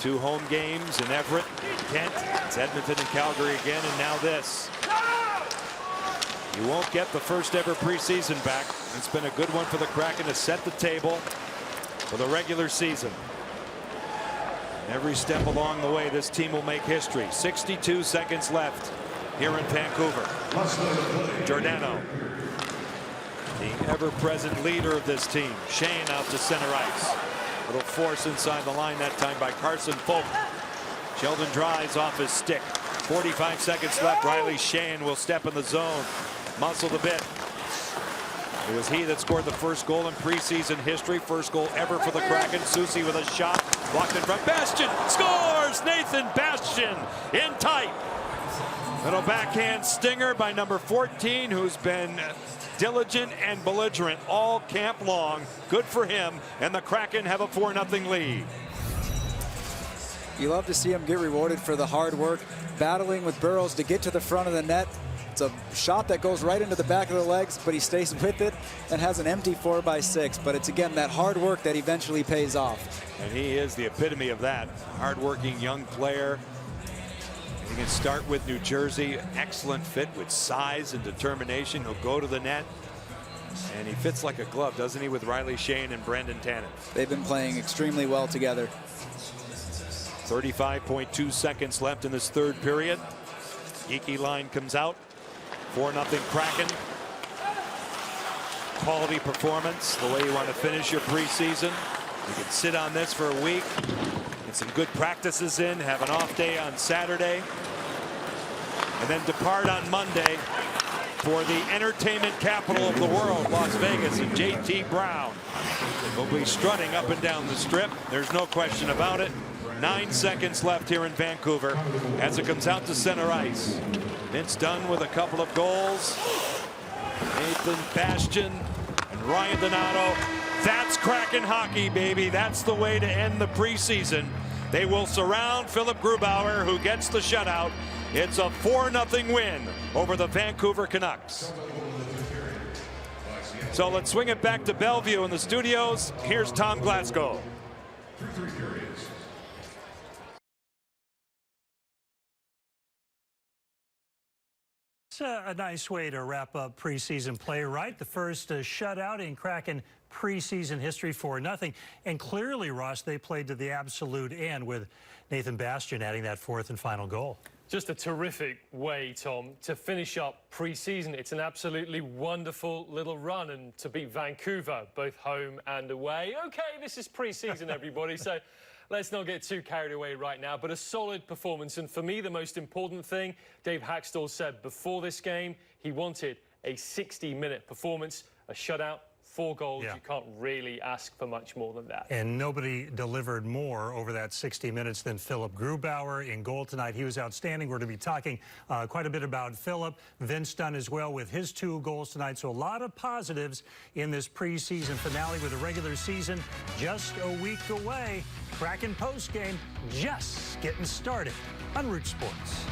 2 home games in Everett, Kent. It's Edmonton and Calgary again, and now this. You won't get the first ever preseason back. It's been a good one for the Kraken to set the table for the regular season. Every step along the way, this team will make history. 62 seconds left here in Vancouver. Giordano, the ever-present leader of this team. Shane out to center ice. Little force inside the line that time by Carson Folk. Sheldon Dries off his stick. 45 seconds left. Riley Shane will step in the zone. Muscled a bit. It was he that scored the first goal in preseason history. First goal ever for the Kraken. Soucy with a shot. Blocked in front. Bastian scores! Nathan Bastian in tight. Little backhand stinger by number 14, who's been diligent and belligerent all camp long. Good for him. And the Kraken have a 4-0 lead. You love to see him get rewarded for the hard work, battling with Burrows to get to the front of the net. It's a shot that goes right into the back of the legs, but he stays with it and has an empty 4x6. But it's, again, that hard work that eventually pays off. And he is the epitome of that. Hardworking young player. He can start with New Jersey. Excellent fit with size and determination. He'll go to the net. And he fits like a glove, doesn't he, with Riley Shane and Brendan Tannen? They've been playing extremely well together. 35.2 seconds left in this third period. Geekie line comes out. 4-0 Kraken. Quality performance, the way you want to finish your preseason. You can sit on this for a week. Get some good practices in, have an off day on Saturday. And then depart on Monday for the entertainment capital of the world, Las Vegas, and JT Brown will be strutting up and down the strip. There's no question about it. 9 seconds left here in Vancouver as it comes out to center ice. Vince Dunn with a couple of goals. Nathan Bastian and Ryan Donato. That's Kraken hockey, baby. That's the way to end the preseason. They will surround Philip Grubauer, who gets the shutout. It's a 4-0 win over the Vancouver Canucks. So let's swing it back to Bellevue in the studios. Here's Tom Glasgow. It's a nice way to wrap up preseason play, right? The first shutout in Kraken preseason history, 4-0. And clearly, Ross, they played to the absolute end with Nathan Bastian adding that 4th and final goal. Just a terrific way, Tom, to finish up pre-season. It's an absolutely wonderful little run, and to beat Vancouver, both home and away. Okay, this is pre-season, everybody, so let's not get too carried away right now, but a solid performance. And for me, the most important thing, Dave Haxtell said before this game, he wanted a 60-minute performance, a shutout, 4 goals. Yeah. You can't really ask for much more than that. And nobody delivered more over that 60 minutes than Philip Grubauer in goal tonight. He was outstanding. We're going to be talking quite a bit about Philip. Vince Dunn as well with his 2 goals tonight. So a lot of positives in this preseason finale with the regular season just a week away. Kraken postgame just getting started on Root Sports.